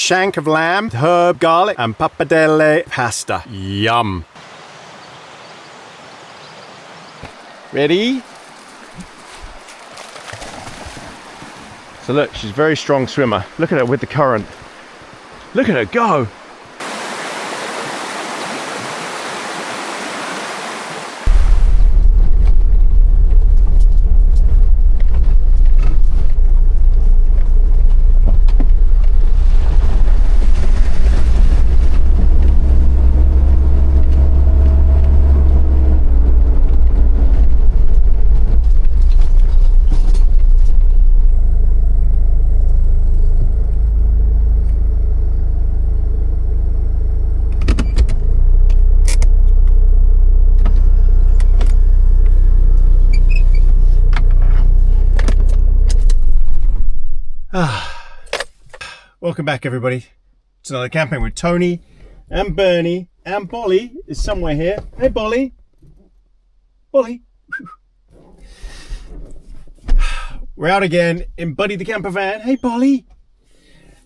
shank of lamb, herb, garlic, and pappardelle pasta. Yum. Ready? So look, she's a very strong swimmer. Look at her with the current. Look at her go. Welcome back, everybody. It's another camping with Tony and Bernie, and Bolly is somewhere here. Hey, Bolly. Bolly. We're out again in Buddy the camper van. Hey, Bolly.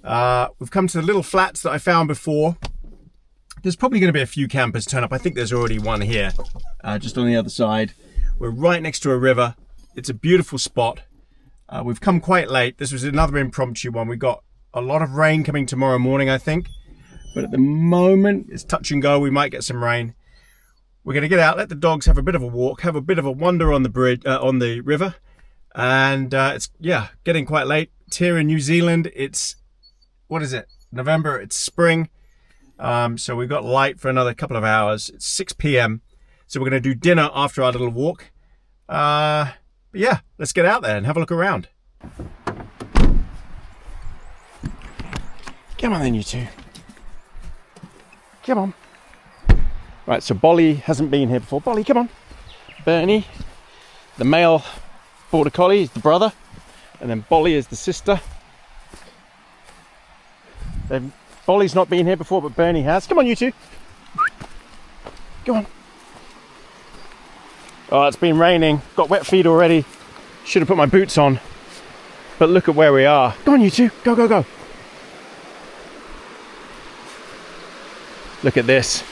We've come to the little flats that I found before. There's probably going to be a few campers turn up. I think there's already one here, just on the other side. We're right next to a river. It's a beautiful spot. We've come quite late. This was another impromptu one. We got a lot of rain coming tomorrow morning, I think. But at the moment, it's touch and go. We might get some rain. We're going to get out, let the dogs have a bit of a walk, have a bit of a wander on the bridge, on the river. And it's, getting quite late. It's here in New Zealand. It's, what is it? November. It's spring. So we've got light for another couple of hours. It's 6 p.m. So we're going to do dinner after our little walk. But yeah, let's get out there and have a look around. Come on then, you two. Come on. Right, so Bolly hasn't been here before. Bolly, come on. Bernie, the male border collie, is the brother. And then Bolly is the sister. Bolly's not been here before, but Bernie has. Come on, you two. Go on. Oh, it's been raining. Got wet feet already. Should have put my boots on. But look at where we are. Go on, you two. Go, go, go. Look at this.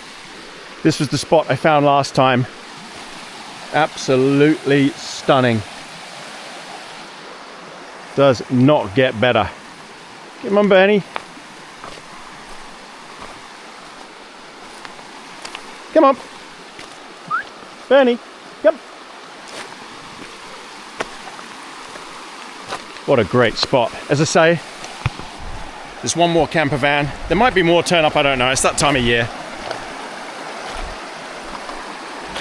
This was the spot I found last time. Absolutely stunning. Does not get better. Come on, Bernie. Come on. Bernie, come. What a great spot. As I say, there's one more camper van. There might be more turn up, I don't know. It's that time of year.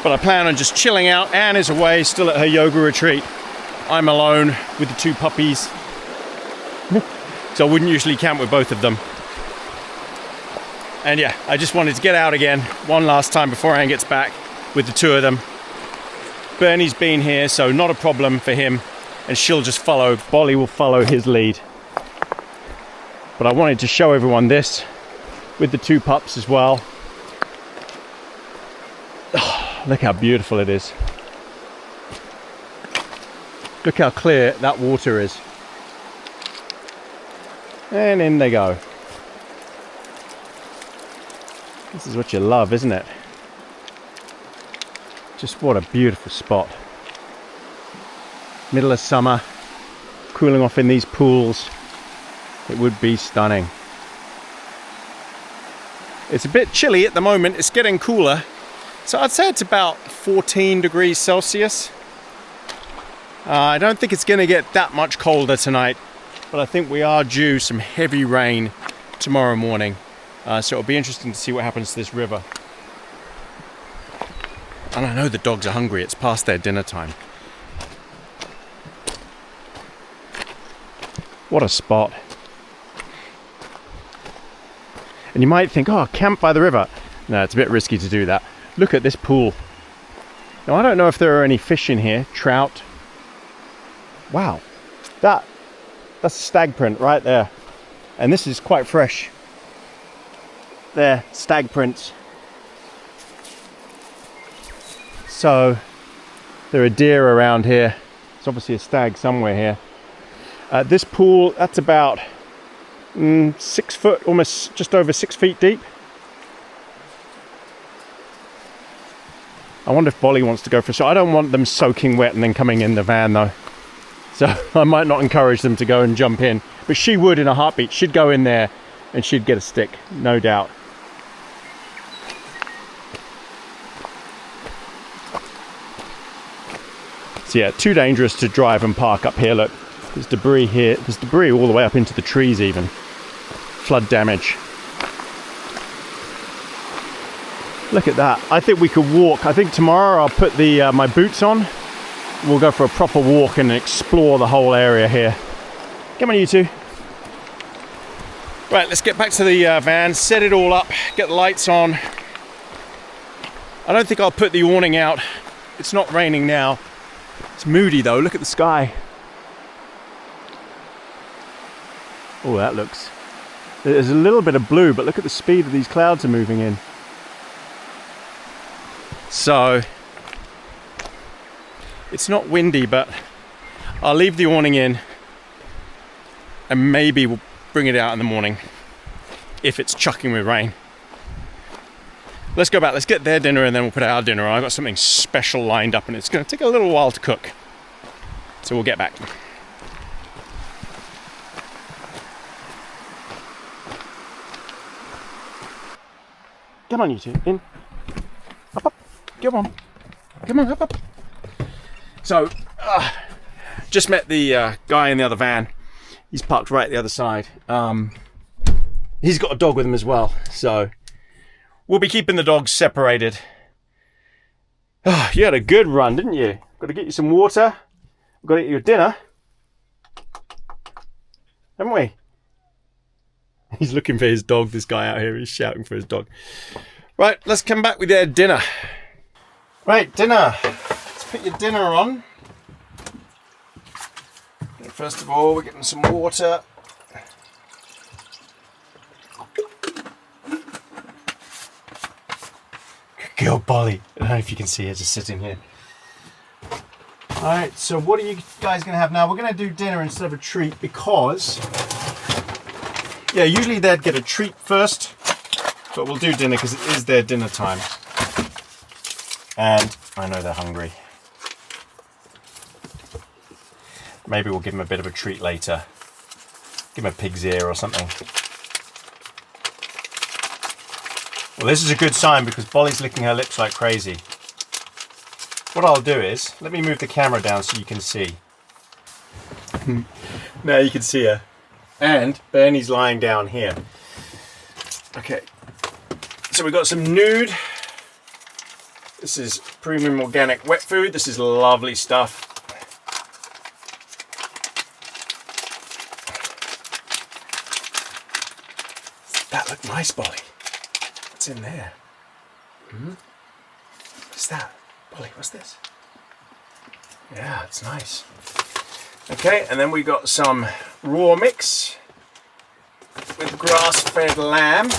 But I plan on just chilling out. Anne is away, still at her yoga retreat. I'm alone with the two puppies. So I wouldn't usually camp with both of them. And yeah, I just wanted to get out again one last time before Anne gets back with the two of them. Bernie's been here, so not a problem for him. And she'll just follow. Bolly will follow his lead. But I wanted to show everyone this with the two pups as well. Oh, look how beautiful it is. Look how clear that water is. And in they go. This is what you love, isn't it? Just what a beautiful spot. Middle of summer, cooling off in these pools. It would be stunning. It's a bit chilly at the moment. It's getting cooler. So I'd say it's about 14 degrees Celsius. I don't think it's going to get that much colder tonight, but I think we are due some heavy rain tomorrow morning. So it'll be interesting to see what happens to this river. And I know the dogs are hungry. It's past their dinner time. What a spot. And you might think, oh, camp by the river. No, it's a bit risky to do that. Look at this pool. Now, I don't know if there are any fish in here. Trout. Wow. That's a stag print right there. And this is quite fresh. There, stag prints. So, there are deer around here. There's obviously a stag somewhere here. This pool, that's about 6 foot, almost just over 6 feet deep. I wonder if Bolly wants to go for a swim. I don't want them soaking wet and then coming in the van though. So I might not encourage them to go and jump in. But she would in a heartbeat. She'd go in there and she'd get a stick, no doubt. So yeah, too dangerous to drive and park up here. Look, there's debris here. There's debris all the way up into the trees even. Flood damage. Look at that. I think we could walk. I think tomorrow I'll put the my boots on. We'll go for a proper walk and explore the whole area here. Come on, you two. Right, let's get back to the van, set it all up, get the lights on. I don't think I'll put the awning out. It's not raining now. It's moody though. Look at the sky. Oh, that looks... There's a little bit of blue, but look at the speed that these clouds are moving in. So, it's not windy, but I'll leave the awning in and maybe we'll bring it out in the morning if it's chucking with rain. Let's go back, let's get their dinner and then we'll put our dinner on. I've got something special lined up and it's going to take a little while to cook. So we'll get back. Come on, you two, in. Up, up. Come on. Come on, up, up. So, just met the guy in the other van. He's parked right at the other side. He's got a dog with him as well. So, we'll be keeping the dogs separated. Oh, you had a good run, didn't you? Got to get you some water. Got to eat your dinner. Haven't we? He's looking for his dog, this guy out here. He's shouting for his dog. Right, let's come back with their dinner. Right, dinner. Let's put your dinner on. First of all, we're getting some water. Good girl, Bolly. I don't know if you can see her just sitting here. Alright, so what are you guys going to have now? We're going to do dinner instead of a treat because... Yeah, usually they'd get a treat first, but we'll do dinner because it is their dinner time. And I know they're hungry. Maybe we'll give them a bit of a treat later. Give them a pig's ear or something. Well, this is a good sign because Bolly's licking her lips like crazy. What I'll do is, let me move the camera down so you can see. Now you can see her. And Bernie's lying down here. Okay, so we've got some nude. This is premium organic wet food. This is lovely stuff. That looked nice, Bolly. What's in there? What's that? Bolly, what's this? Yeah, it's nice. Okay, and then we got some raw mix with grass-fed lamb.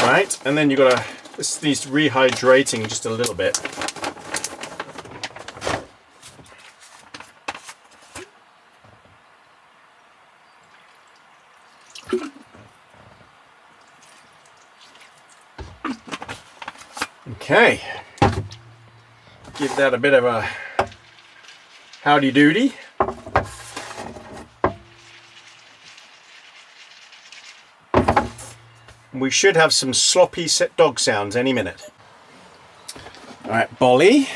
Right, and then you got this needs rehydrating just a little bit. Okay, give that a bit of a howdy doody. We should have some sloppy set dog sounds any minute. All right, Bolly.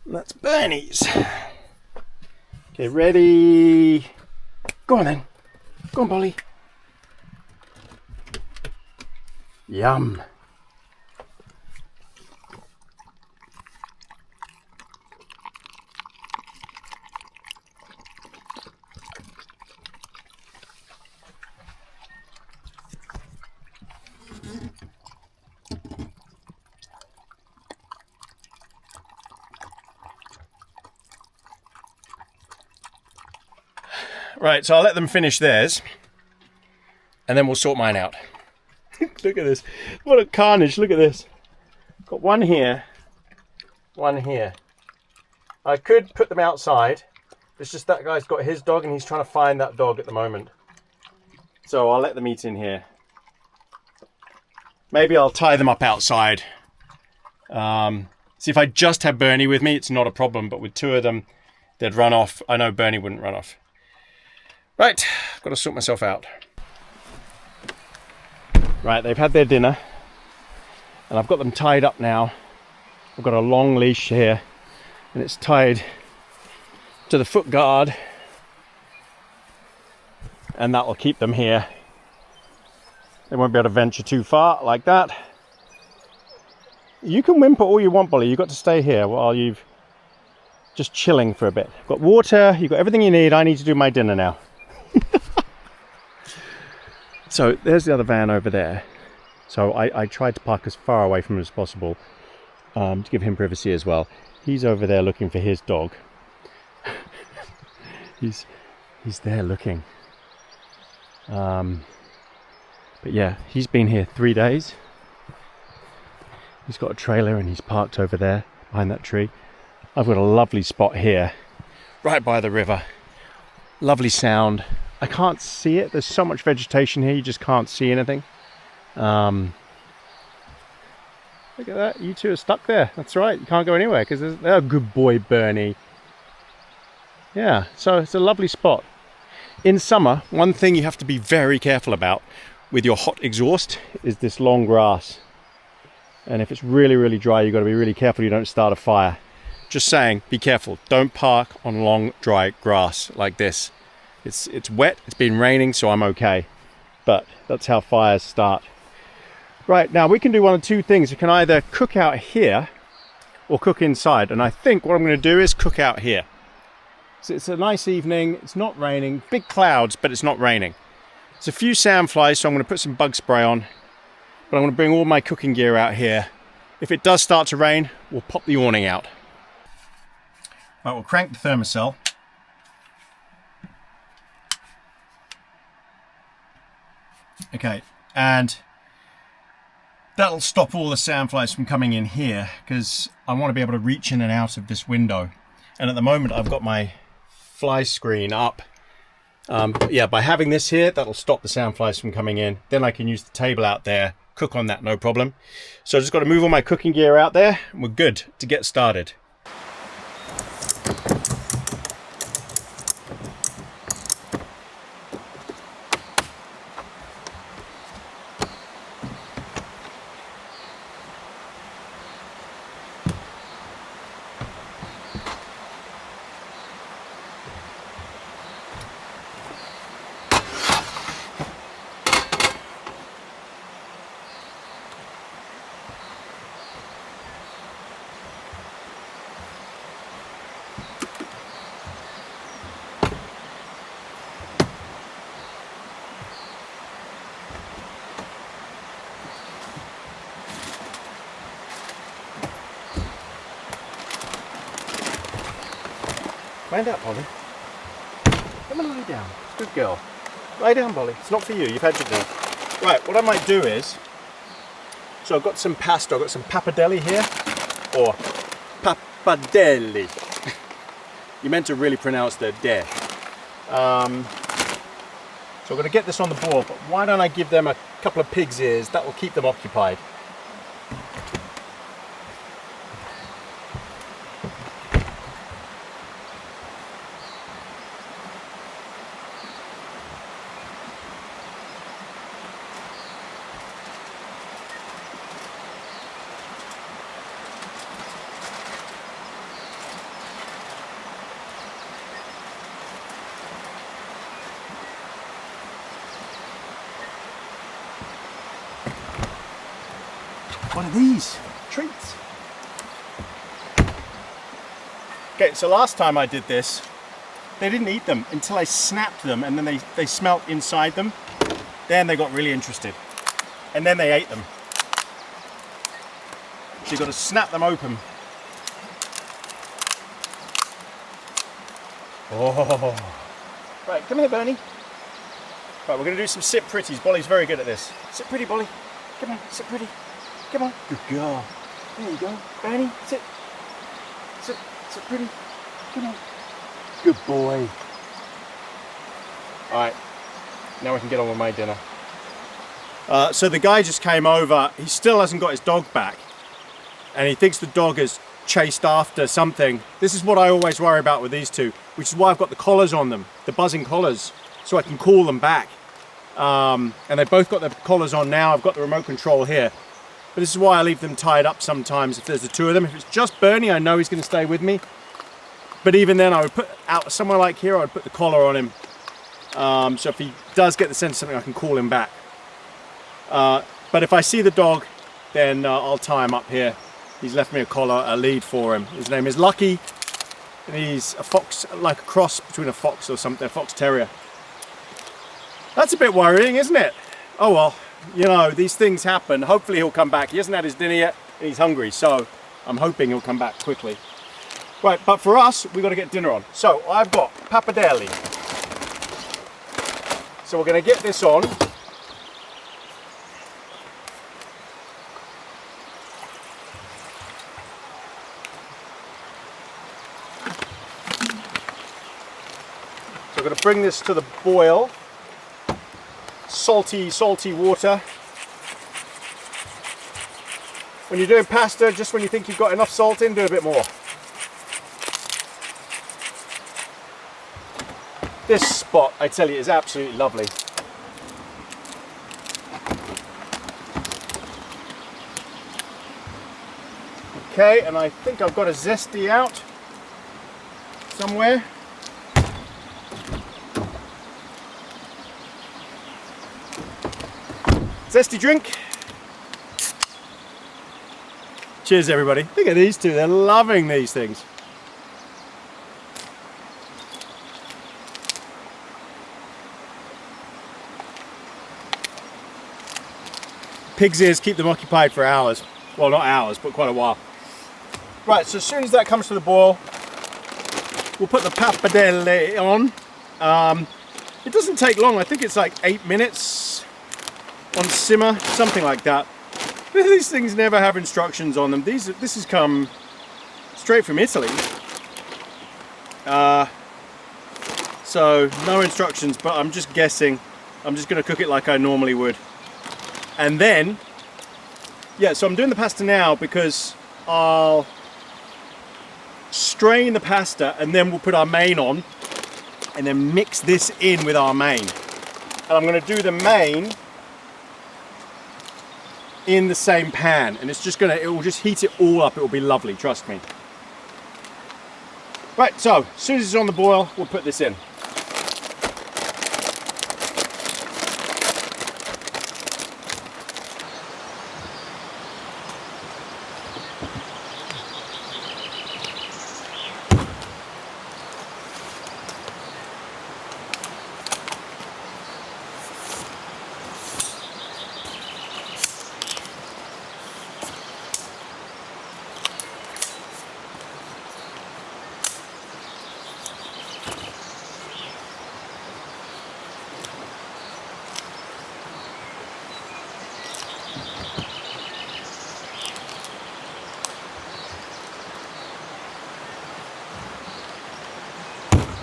That's Bernie's. Okay, ready? Go on then. Go on, Bolly. Yum. Right, so I'll let them finish theirs. And then we'll sort mine out. Look at this. What a carnage. Look at this. Got one here. One here. I could put them outside. It's just that guy's got his dog and he's trying to find that dog at the moment. So I'll let them eat in here. Maybe I'll tie them up outside. See, if I just had Bernie with me, it's not a problem. But with two of them, they'd run off. I know Bernie wouldn't run off. Right, I've got to sort myself out. Right, they've had their dinner. And I've got them tied up now. I've got a long leash here. And it's tied to the foot guard. And that will keep them here. They won't be able to venture too far like that. You can whimper all you want, Bolly. You've got to stay here while you've just chilling for a bit. You've got water, you've got everything you need. I need to do my dinner now. So there's the other van over there. So I tried to park as far away from him as possible to give him privacy as well. He's over there looking for his dog. he's there looking. But yeah, he's been here 3 days. He's got a trailer and he's parked over there behind that tree. I've got a lovely spot here, right by the river. Lovely sound. I can't see it. There's so much vegetation here, you just can't see anything. Look at that. You two are stuck there. That's right. You can't go anywhere because there's a good boy, Bernie. Yeah, so it's a lovely spot. In summer, one thing you have to be very careful about with your hot exhaust is this long grass. And if it's really, really dry, you've got to be really careful you don't start a fire. Just saying, be careful. Don't park on long, dry grass like this. It's wet, it's been raining, so I'm okay. But that's how fires start. Right, now we can do one of two things. We can either cook out here or cook inside. And I think what I'm going to do is cook out here. So it's a nice evening, it's not raining, big clouds, but it's not raining. There's a few sandflies, so I'm going to put some bug spray on. But I'm going to bring all my cooking gear out here. If it does start to rain, we'll pop the awning out. Right, we'll crank the thermocell. Okay, and that'll stop all the sandflies from coming in here because I want to be able to reach in and out of this window. And at the moment I've got my fly screen up. But yeah, by having this here, that'll stop the sandflies from coming in. Then I can use the table out there, cook on that, no problem. So I just got to move all my cooking gear out there and we're good to get started. Mind out, Bolly. Come on, lie down. Good girl. Lie down, Bolly. It's not for you. You've had your dinner. Right, what I might do is... So I've got some pasta. I've got some pappardelle here. Or pappardelle. You meant to really pronounce the de. So I'm going to get this on the board, but why don't I give them a couple of pig's ears? That will keep them occupied. What are these? Treats. Okay, so last time I did this, they didn't eat them until I snapped them and then they smelt inside them. Then they got really interested. And then they ate them. So you've got to snap them open. Oh, Right, come here, Bernie. Right, we're going to do some sit pretties. Bolly's very good at this. Sit pretty, Bolly. Come on, sit pretty. Come on. Good girl. There you go. Bernie, sit. Sit pretty. Come on. Good boy. Alright, now we can get on with my dinner. So the guy just came over. He still hasn't got his dog back. And he thinks the dog has chased after something. This is what I always worry about with these two, which is why I've got the collars on them, the buzzing collars, so I can call them back. And they've both got their collars on now. I've got the remote control here. But this is why I leave them tied up sometimes if there's the two of them. If it's just Bernie, I know he's going to stay with me. But even then, I would put out somewhere like here, I would put the collar on him. So if he does get the sense of something, I can call him back. But if I see the dog, then I'll tie him up here. He's left me a lead for him. His name is Lucky, and he's a fox, like a cross between a fox or something, a fox terrier. That's a bit worrying, isn't it? Oh well, you know, these things happen. Hopefully he'll come back. He hasn't had his dinner yet, and he's hungry, so I'm hoping he'll come back quickly. Right, but for us, we've got to get dinner on. So I've got pappardelle. So we're going to get this on. So I'm going to bring this to the boil. Salty, salty water. When you're doing pasta, just when you think you've got enough salt in, do a bit more. This spot, I tell you, is absolutely lovely. Okay, and I think I've got a zesty out somewhere. Zesty drink. Cheers, everybody. Look at these two, they're loving these things. Pig's ears keep them occupied for hours. Well, not hours, but quite a while. Right, so as soon as that comes to the boil, we'll put the pappardelle on. It doesn't take long. I think it's like 8 minutes on simmer, something like that. These things never have instructions on them. This has come straight from Italy. So no instructions, but I'm just guessing. I'm just going to cook it like I normally would. And then, yeah, so I'm doing the pasta now because I'll strain the pasta and then we'll put our main on and then mix this in with our main. And I'm going to do the main in the same pan, and it's just it will just heat it all up. It will be lovely, trust me. Right, so as soon as it's on the boil, we'll put this in.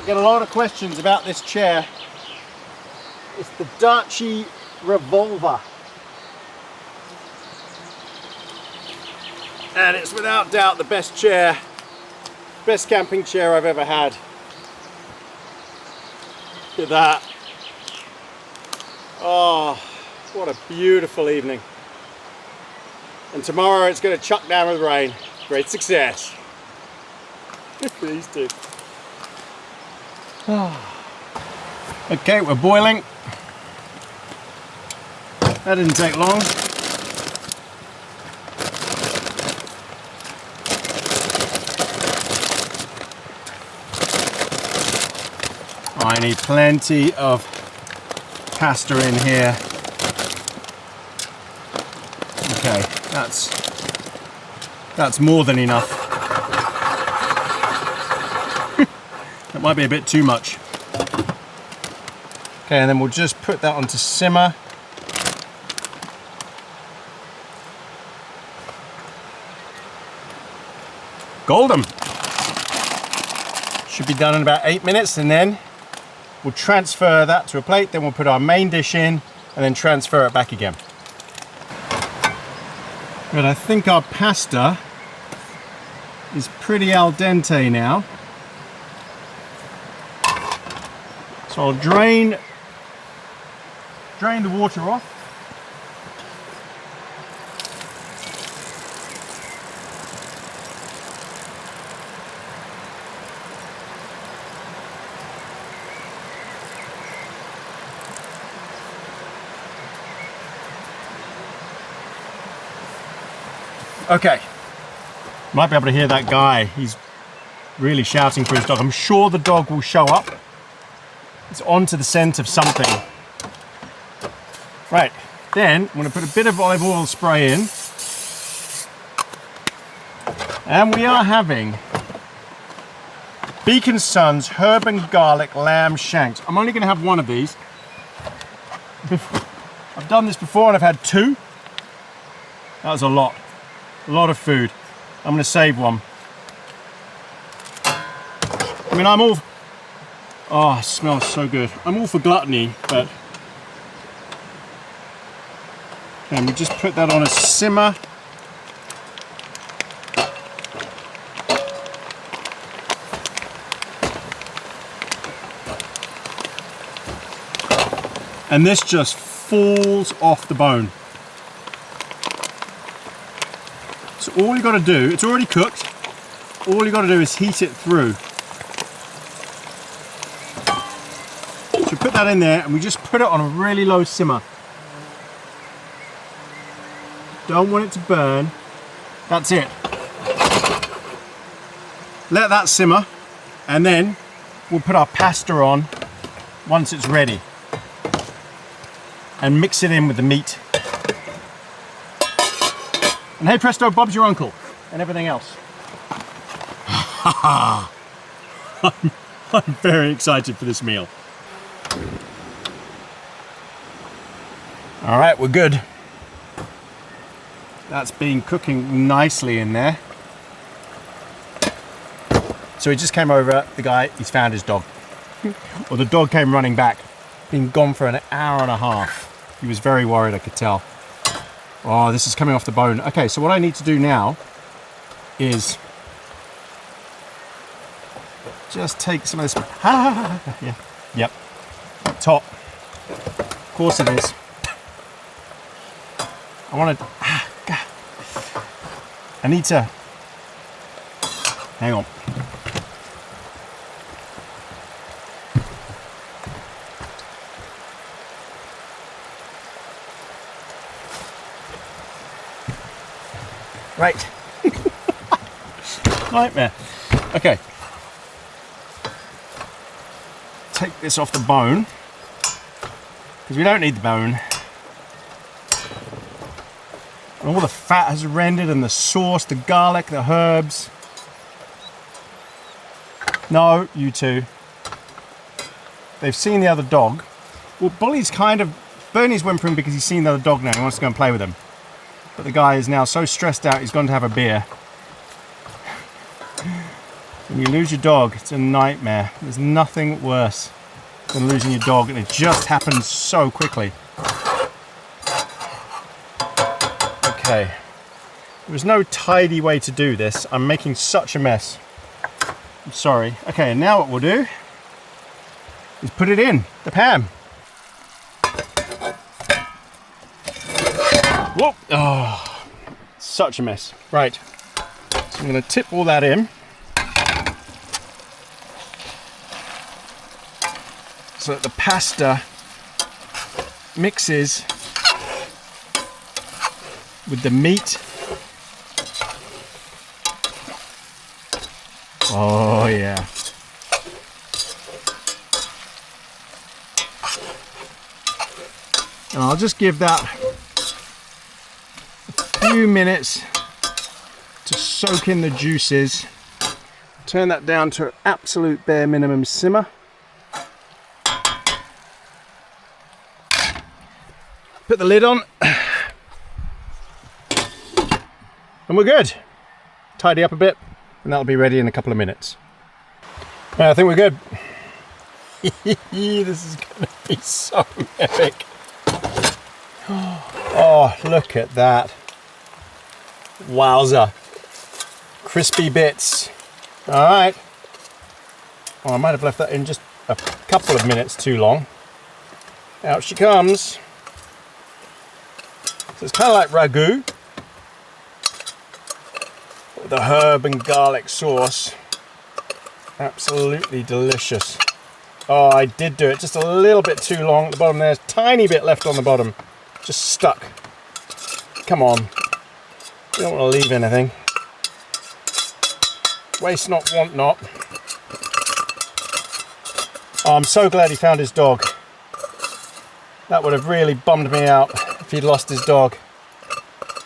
Get a lot of questions about this chair. It's the Daci Revolver. And it's without doubt the best chair, best camping chair I've ever had. Look at that. Oh, what a beautiful evening. And tomorrow it's going to chuck down with rain. Great success. These two. Okay, we're boiling. That didn't take long. I need plenty of pasta in here. Okay, that's more than enough. That might be a bit too much. Okay, and then we'll just put that onto simmer. Golden. Should be done in about 8 minutes, and then we'll transfer that to a plate. Then we'll put our main dish in and then transfer it back again. But I think our pasta is pretty al dente now. So I'll drain the water off. Okay, might be able to hear that guy. He's really shouting for his dog. I'm sure the dog will show up. It's onto the scent of something. Right, then I'm going to put a bit of olive oil spray in. And we are having Beacon Sons herb and garlic lamb shanks. I'm only going to have one of these. I've done this before and I've had two. That was a lot of food. I'm going to save one. I mean, I'm all... Oh, it smells so good. I'm all for gluttony, but... And we just put that on a simmer. And this just falls off the bone. So all you got to do, it's already cooked, all you got to do is heat it through. So we put that in there and we just put it on a really low simmer. Don't want it to burn. That's it. Let that simmer and then we'll put our pasta on once it's ready. And mix it in with the meat. And hey presto, Bob's your uncle, and everything else. I'm very excited for this meal. All right, we're good. That's been cooking nicely in there. So he just came over, the guy, he's found his dog. Or the dog came running back. Been gone for an hour and a half. He was very worried, I could tell. Oh, this is coming off the bone. Okay, so what I need to do now is just take some of this. Yeah, yep. Top. Of course it is. I want to. I need to. Hang on. Right. Nightmare. Okay. Take this off the bone, because we don't need the bone. And all the fat has rendered, and the sauce, the garlic, the herbs. No, you two. They've seen the other dog. Well, Bolly's Bernie's whimpering because he's seen the other dog now. He wants to go and play with him. But the guy is now so stressed out, he's gone to have a beer. When you lose your dog, it's a nightmare. There's nothing worse than losing your dog, and it just happens so quickly. Okay. There was no tidy way to do this. I'm making such a mess. I'm sorry. Okay, and now what we'll do is put it in the pan. Whoa! Oh, such a mess. Right, so I'm going to tip all that in. So that the pasta mixes with the meat. Oh yeah. And I'll just give that a few minutes to soak in the juices. Turn that down to absolute bare minimum simmer. Put the lid on. And we're good. Tidy up a bit and that'll be ready in a couple of minutes. I think we're good. This is gonna be so epic. Oh, look at that. Wowza. Crispy bits. All right. Oh, I might have left that in just a couple of minutes too long. Out she comes. So it's kind of like ragu. With the herb and garlic sauce. Absolutely delicious. Oh, I did do it just a little bit too long at the bottom. There's a tiny bit left on the bottom. Just stuck. Come on. You don't want to leave anything. Waste not, want not. Oh, I'm so glad he found his dog. That would have really bummed me out if he'd lost his dog.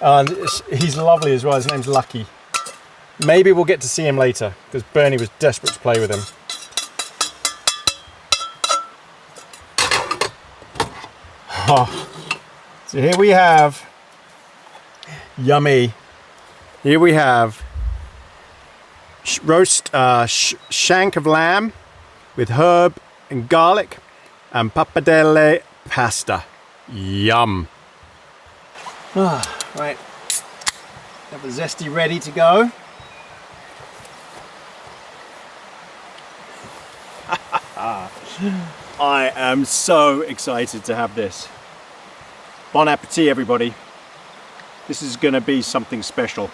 And he's lovely as well. His name's Lucky. Maybe we'll get to see him later because Bernie was desperate to play with him. Oh. So here we have, yummy. Here we have roast shank of lamb with herb and garlic and pappardelle pasta. Yum. Right, have the zesty ready to go. I am so excited to have this. Bon appetit, everybody. This is going to be something special.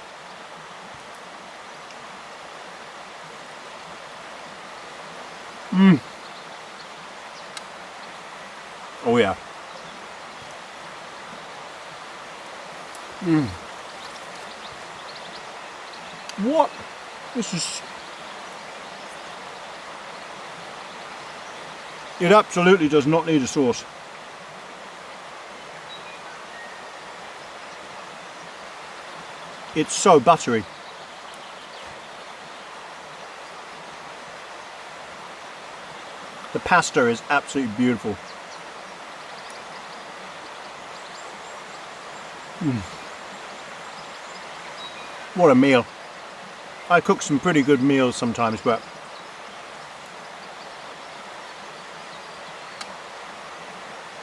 Oh yeah. What? This is... It absolutely does not need a sauce. It's so buttery. The pasta is absolutely beautiful. What a meal. I cook some pretty good meals sometimes, but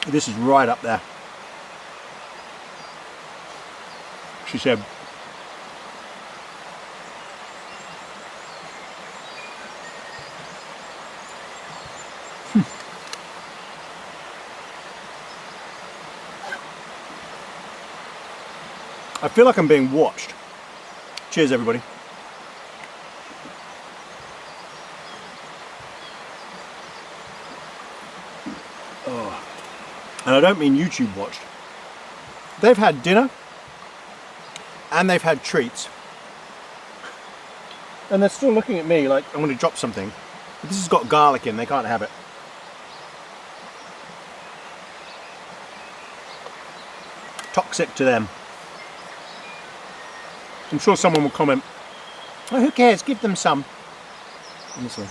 this is right up there. She said. I feel like I'm being watched. Cheers, everybody. Oh. And I don't mean YouTube watched. They've had dinner and they've had treats. And they're still looking at me like I'm going to drop something. But this has got garlic in, they can't have it. Toxic to them. I'm sure someone will comment, oh, who cares, give them some. Honestly.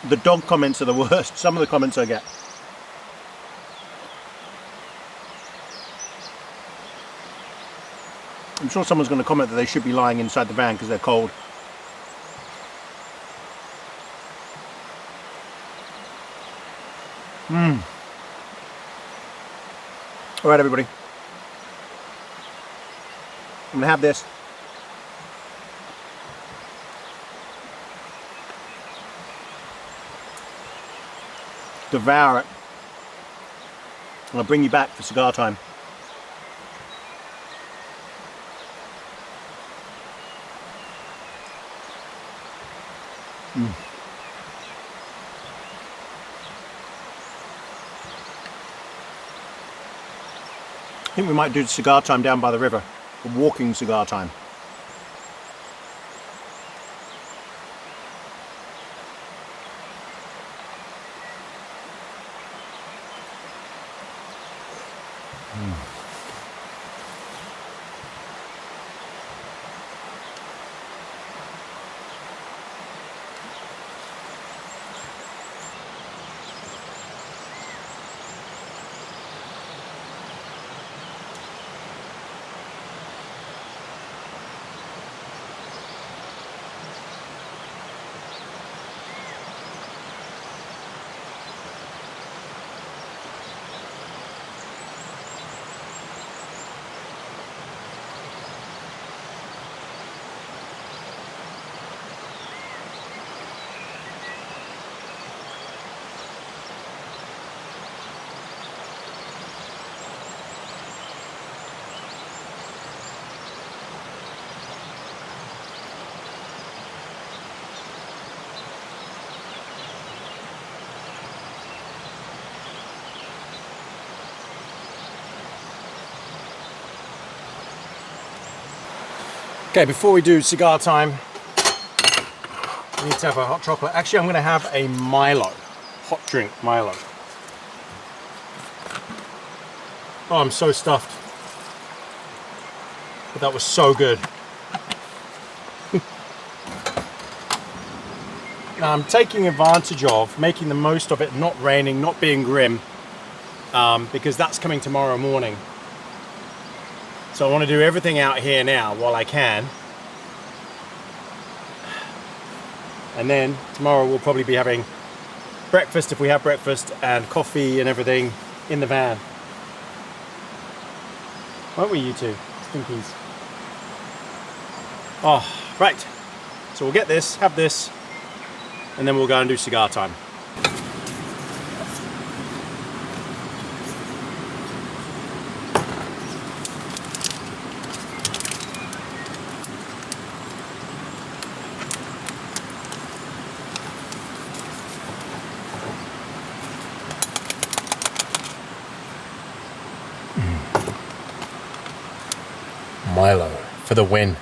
The dog comments are the worst, some of the comments I get. I'm sure someone's going to comment that they should be lying inside the van because they're cold. Alright, everybody. I'm going to have this. Devour it. And I'll bring you back for cigar time. I think we might do cigar time down by the river. A walking cigar time. Okay, before we do cigar time, we need to have a hot chocolate. Actually, I'm going to have a Milo, hot drink Milo. Oh, I'm so stuffed. But that was so good. Now I'm taking advantage of making the most of it not raining, not being grim, because that's coming tomorrow morning. So I want to do everything out here now while I can. And then tomorrow we'll probably be having breakfast, if we have breakfast, and coffee and everything in the van. Won't we, you two? Stinkies. Oh, right. So we'll get this, have this, and then we'll go and do cigar time. Milo for the win.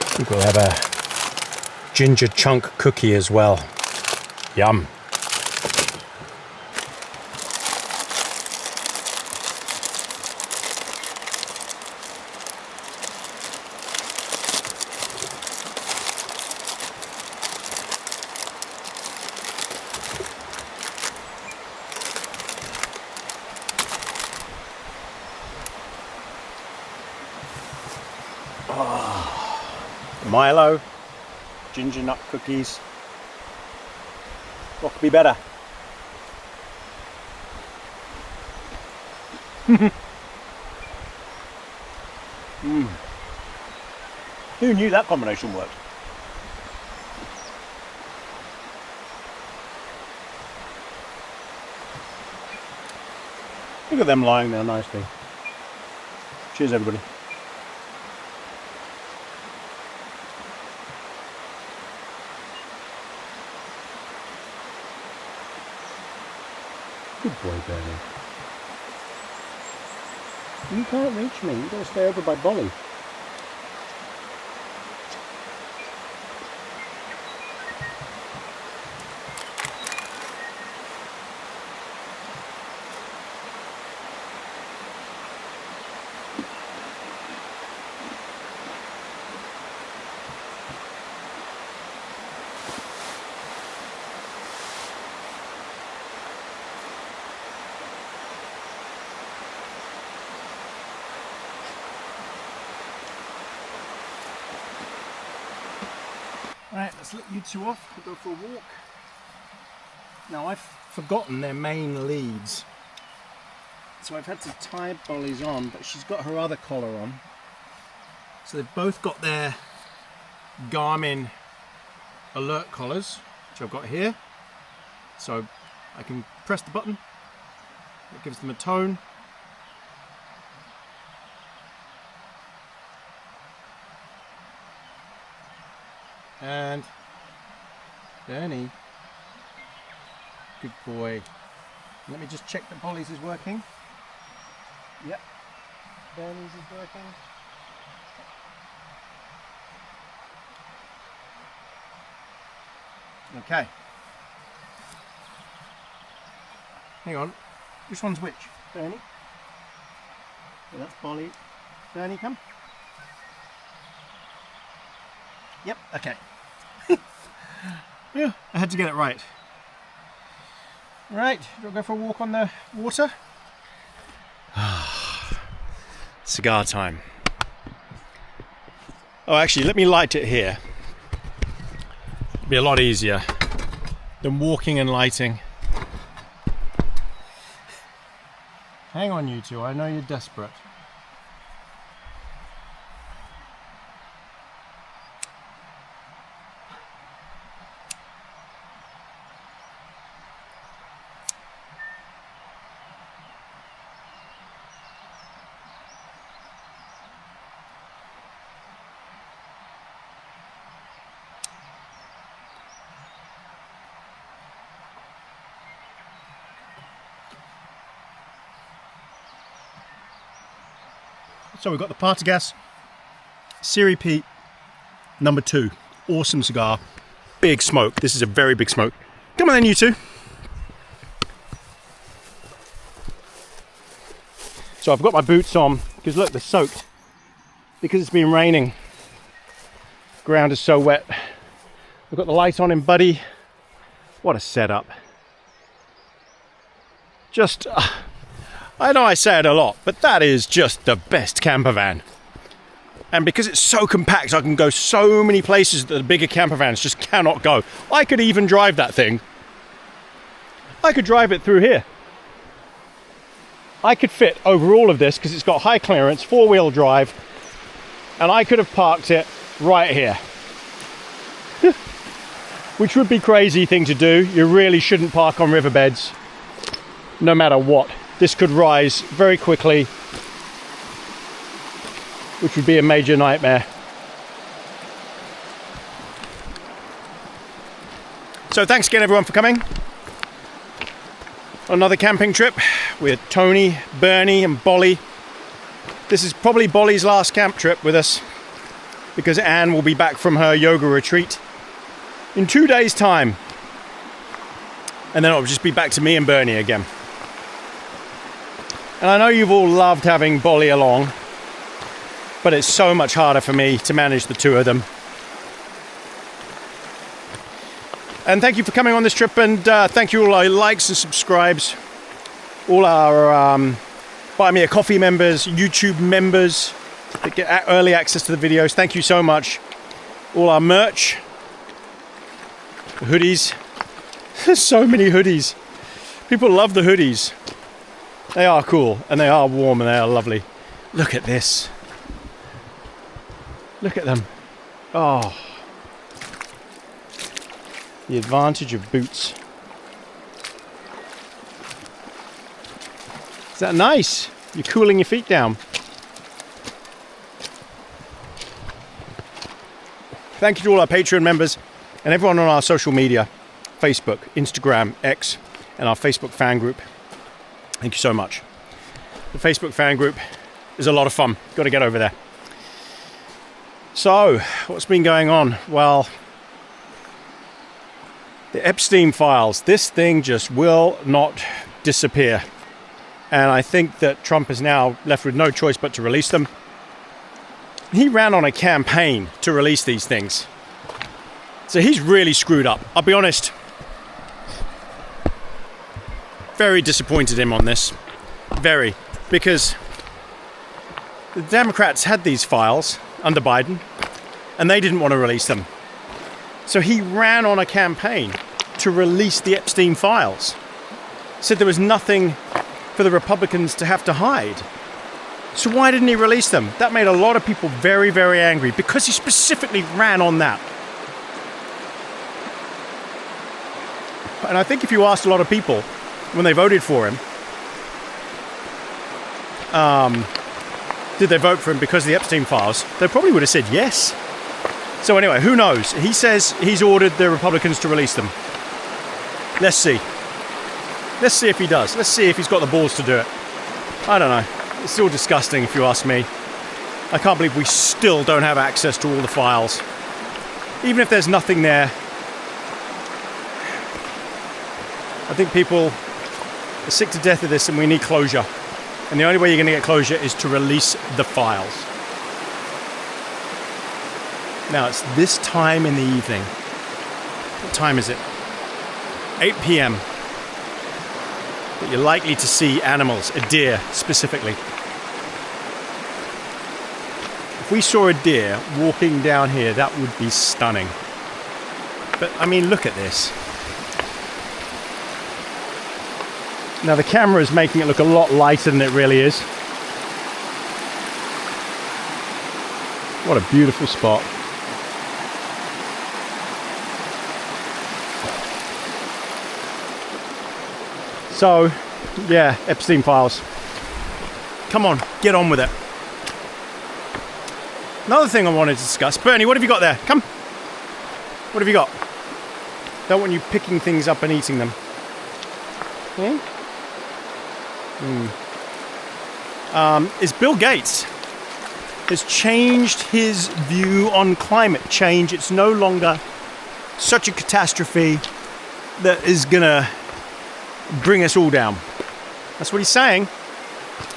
I think we'll have a ginger chunk cookie as well. Yum. Milo, ginger nut cookies. What could be better? Who knew that combination worked? Look at them lying there nicely. Cheers, everybody. Good boy, Bernie. You can't reach me. You've got to stay over by Bolly. Right, let's let you two off. We'll go for a walk. Now I've forgotten their main leads, so I've had to tie Bolly's on, but she's got her other collar on. So they've both got their Garmin alert collars, which I've got here. So I can press the button, it gives them a tone. And Bernie, good boy. Let me just check that Bolly's is working. Yep, Bernie's is working. Okay. Hang on, which one's which? Bernie? Yeah, that's Bolly. Bernie, come. Yep, okay. Yeah, I had to get it right. Right, do I go for a walk on the water? Cigar time. Oh, actually, let me light it here. It'll be a lot easier than walking and lighting. Hang on, you two, I know you're desperate. So we've got the Partagas Siri Pete number 2. Awesome cigar. Big smoke. This is a very big smoke. Come on then, you two. So I've got my boots on because look, they're soaked. Because it's been raining. Ground is so wet. We've got the light on in Buddy. What a setup. Just, I know I say it a lot, but that is just the best camper van. And because it's so compact, I can go so many places that the bigger camper vans just cannot go. I could even drive that thing. I could drive it through here. I could fit over all of this because it's got high clearance, 4-wheel drive, and I could have parked it right here. Which would be a crazy thing to do. You really shouldn't park on riverbeds, no matter what. This could rise very quickly, which would be a major nightmare. So thanks again everyone for coming. Another camping trip with Tony, Bernie and Bolly. This is probably Bolly's last camp trip with us because Anne will be back from her yoga retreat in 2 days' time. And then it'll just be back to me and Bernie again. And I know you've all loved having Bolly along, but it's so much harder for me to manage the two of them. And thank you for coming on this trip, and thank you all our likes and subscribes, all our Buy Me a Coffee members, YouTube members that get early access to the videos. Thank you so much. All our merch, the hoodies. There's so many hoodies. People love the hoodies. They are cool, and they are warm, and they are lovely. Look at this. Look at them. Oh. The advantage of boots. Is that nice? You're cooling your feet down. Thank you to all our Patreon members and everyone on our social media, Facebook, Instagram, X, and our Facebook fan group. Thank you so much. The Facebook fan group is a lot of fun. Got to get over there. So, what's been going on? Well, the Epstein files. This thing just will not disappear. And I think that Trump is now left with no choice but to release them. He ran on a campaign to release these things. So he's really screwed up. I'll be honest. Very disappointed him on this. Very. Because the Democrats had these files under Biden and they didn't want to release them. So he ran on a campaign to release the Epstein files. Said there was nothing for the Republicans to have to hide. So why didn't he release them? That made a lot of people very, very angry because he specifically ran on that. And I think if you asked a lot of people when they voted for him, did they vote for him because of the Epstein files, they probably would have said yes. So anyway, who knows? He says he's ordered the Republicans to release them. Let's see. Let's see if he does. Let's see if he's got the balls to do it. I don't know. It's still disgusting if you ask me. I can't believe we still don't have access to all the files. Even if there's nothing there, I think people are sick to death of this and we need closure. And the only way you're going to get closure is to release the files. Now it's this time in the evening. What time is it? 8 p.m. But you're likely to see animals, a deer specifically. If we saw a deer walking down here, that would be stunning. But I mean, look at this. Now the camera is making it look a lot lighter than it really is. What a beautiful spot. So, yeah, Epstein files. Come on, get on with it. Another thing I wanted to discuss. Bernie, what have you got there? Come. What have you got? Don't want you picking things up and eating them. Is Bill Gates has changed his view on climate change. It's no longer such a catastrophe that is gonna bring us all down. That's what he's saying.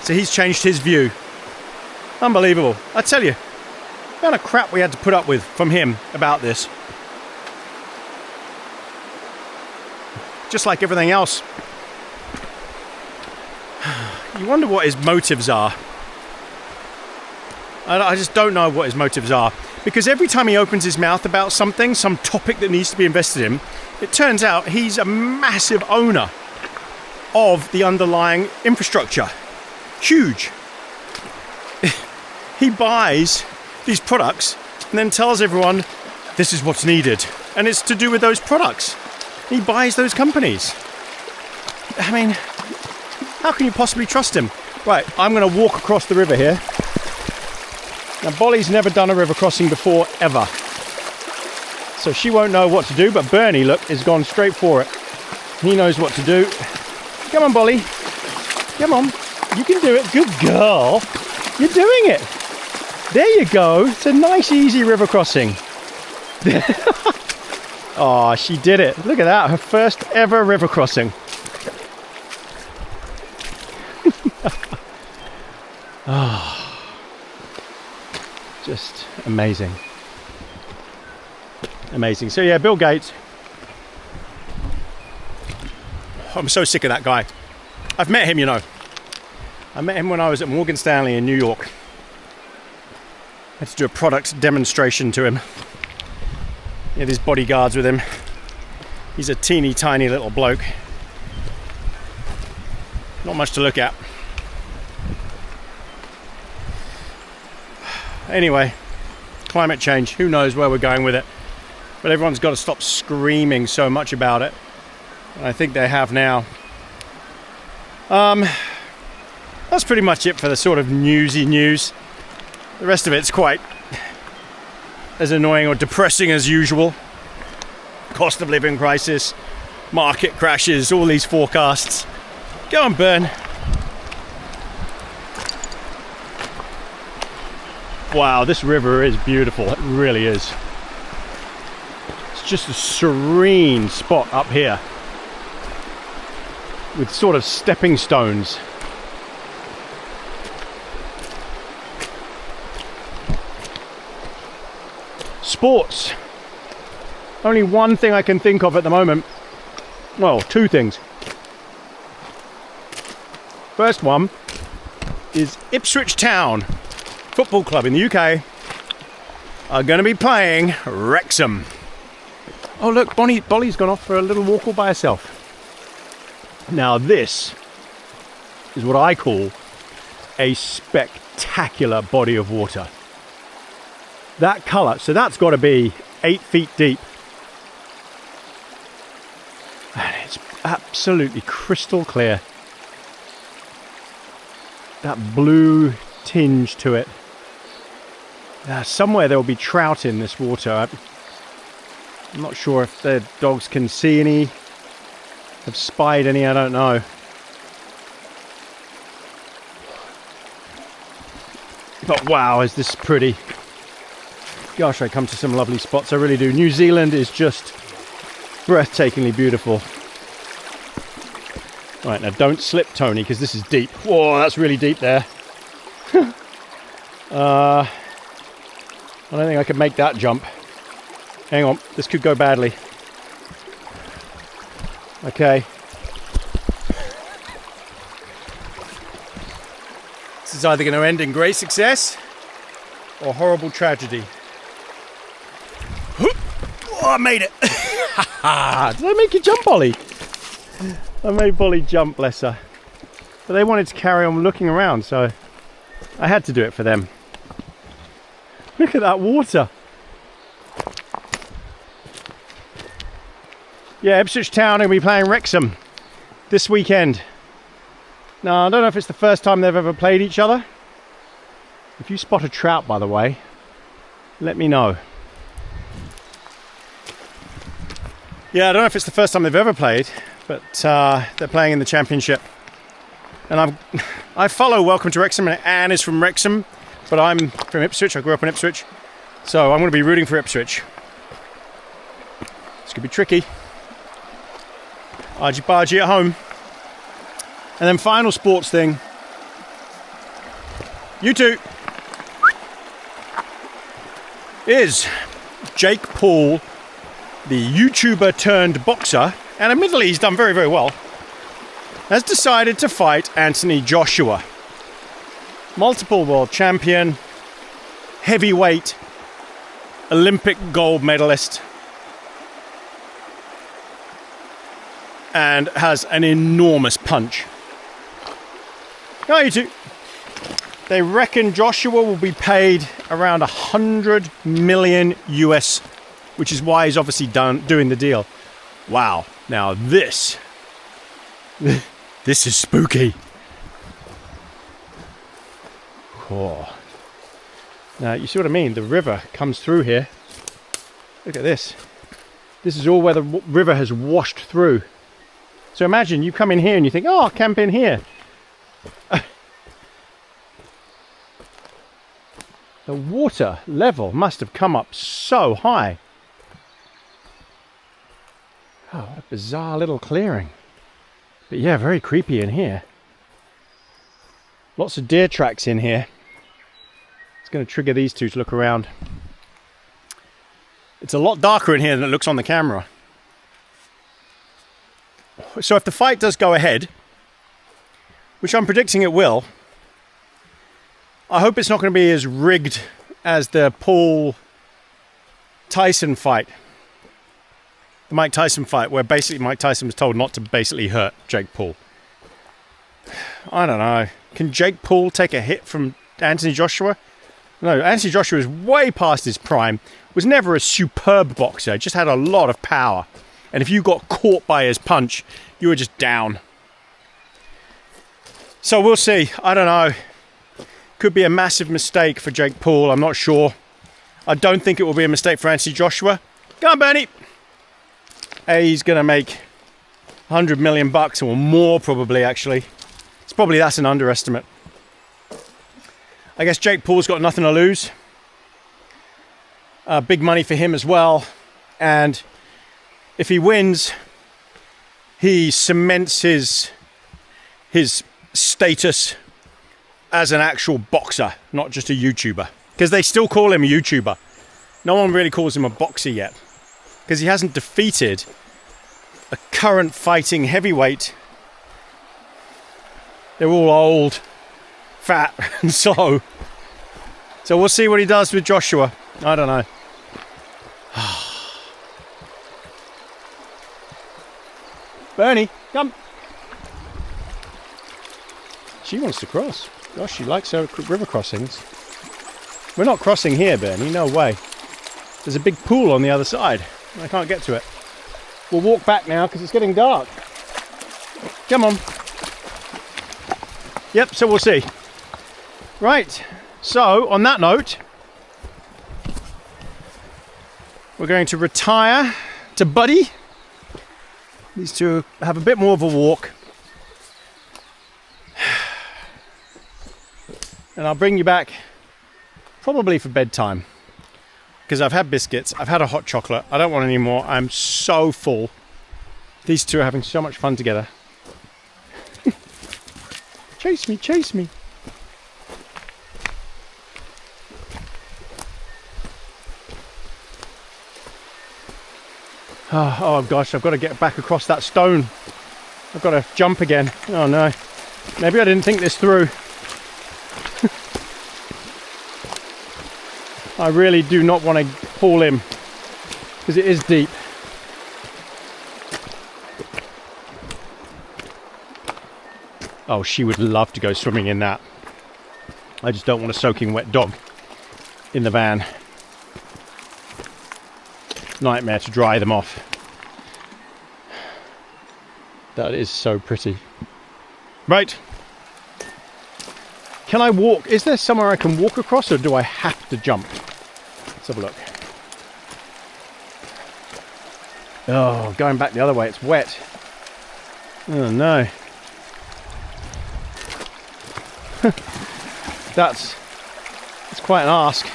So he's changed his view. Unbelievable. I tell you, the kind of crap we had to put up with from him about this. Just like everything else. You wonder what his motives are. I just don't know what his motives are. Because every time he opens his mouth about something, some topic that needs to be invested in, it turns out he's a massive owner of the underlying infrastructure. Huge. He buys these products and then tells everyone this is what's needed. And it's to do with those products. He buys those companies. I mean, how can you possibly trust him? Right, I'm going to walk across the river here. Now, Bolly's never done a river crossing before, ever. So she won't know what to do, but Bernie, look, has gone straight for it. He knows what to do. Come on, Bolly. Come on. You can do it. Good girl. You're doing it. There you go. It's a nice, easy river crossing. Oh, she did it. Look at that. Her first ever river crossing. Oh, just amazing. Amazing. So yeah, Bill Gates. I'm so sick of that guy. I've met him, you know. I met him when I was at Morgan Stanley in New York. I had to do a product demonstration to him. He had his bodyguards with him. He's a teeny tiny little bloke. Not much to look at. Anyway, climate change. Who knows where we're going with it? But everyone's got to stop screaming so much about it. I think they have now. That's pretty much it for the sort of newsy news. The rest of it's quite as annoying or depressing as usual. Cost of living crisis, market crashes, all these forecasts. Go on, Bern. Wow, this river is beautiful. It really is. It's just a serene spot up here with sort of stepping stones. Sports. Only one thing I can think of at the moment. Well, two things. First one is Ipswich Town Football Club in the UK are going to be playing Wrexham. Oh look, Bolly's gone off for a little walk all by herself. Now this is what I call a spectacular body of water. That colour, so that's got to be 8 feet deep. And it's absolutely crystal clear. That blue tinge to it. Somewhere there will be trout in this water. I'm not sure if the dogs can see any, have spied any, I don't know. But wow, is this pretty. Gosh, I come to some lovely spots, I really do. New Zealand is just breathtakingly beautiful. Right, now don't slip, Tony, because this is deep. Whoa, that's really deep there. I don't think I could make that jump. Hang on, this could go badly. Okay. This is either going to end in great success or horrible tragedy. Oh, I made it! Did I make you jump, Bolly? I made Bolly jump, bless her. But they wanted to carry on looking around, so I had to do it for them. Look at that water. Yeah, Ipswich Town are going to be playing Wrexham this weekend. Now, I don't know if it's the first time they've ever played each other. If you spot a trout, by the way, let me know. Yeah, I don't know if it's the first time they've ever played, but they're playing in the championship. And I follow Welcome to Wrexham, and Anne is from Wrexham. but I'm from Ipswich. I grew up in Ipswich, so I'm going to be rooting for Ipswich. This could be tricky. Argy-bargy at home. And then final sports thing. You two. Is Jake Paul, the YouTuber turned boxer, and admittedly he's done very, very well, has decided to fight Anthony Joshua. Multiple world champion, heavyweight, Olympic gold medalist, and has an enormous punch. Now you two. They reckon Joshua will be paid around 100 million US, which is why he's obviously doing the deal. Wow. Now this is spooky. Oh. Now you see what I mean? The river comes through here. Look at this. This is all where the river has washed through. So imagine you come in here and you think, oh, I'll camp in here. The water level must have come up so high. Oh, what a bizarre little clearing. But yeah, very creepy in here. Lots of deer tracks in here. It's going to trigger these two to look around. It's a lot darker in here than it looks on the camera. So if the fight does go ahead, which I'm predicting it will, I hope it's not going to be as rigged as the Paul Tyson fight. The Mike Tyson fight, where basically Mike Tyson was told not to basically hurt Jake Paul. I don't know. Can Jake Paul take a hit from Anthony Joshua? No, Anthony Joshua is way past his prime. Was never a superb boxer. Just had a lot of power. And if you got caught by his punch, you were just down. So we'll see. I don't know. Could be a massive mistake for Jake Paul. I'm not sure. I don't think it will be a mistake for Anthony Joshua. Go on, Bernie. Hey, he's going to make 100 million bucks or more probably, actually. That's an underestimate. I guess Jake Paul's got nothing to lose. Big money for him as well. And if he wins, he cements his status as an actual boxer, not just a YouTuber. Because they still call him a YouTuber. No one really calls him a boxer yet. Because he hasn't defeated a current fighting heavyweight. They're all old, fat, and so we'll see what he does with Joshua. I don't know. Bernie, come. She wants to cross. Gosh, she likes her river crossings. We're not crossing here, Bernie, no way. There's a big pool on the other side. I can't get to it. We'll walk back now because it's getting dark. Come on. Yep, so we'll see. Right, so on that note, we're going to retire to Buddy. These two have a bit more of a walk. And I'll bring you back probably for bedtime. Because I've had biscuits, I've had a hot chocolate, I don't want any more, I'm so full. These two are having so much fun together. Chase me, chase me. Oh gosh, I've got to get back across that stone. I've got to jump again. Oh no. Maybe I didn't think this through. I really do not want to fall in because it is deep. Oh, she would love to go swimming in that. I just don't want a soaking wet dog in the van. Nightmare to dry them off. That is so pretty. Right. Can I walk? Is there somewhere I can walk across or do I have to jump? Let's have a look. Oh, going back the other way, it's wet. Oh no. It's quite an ask.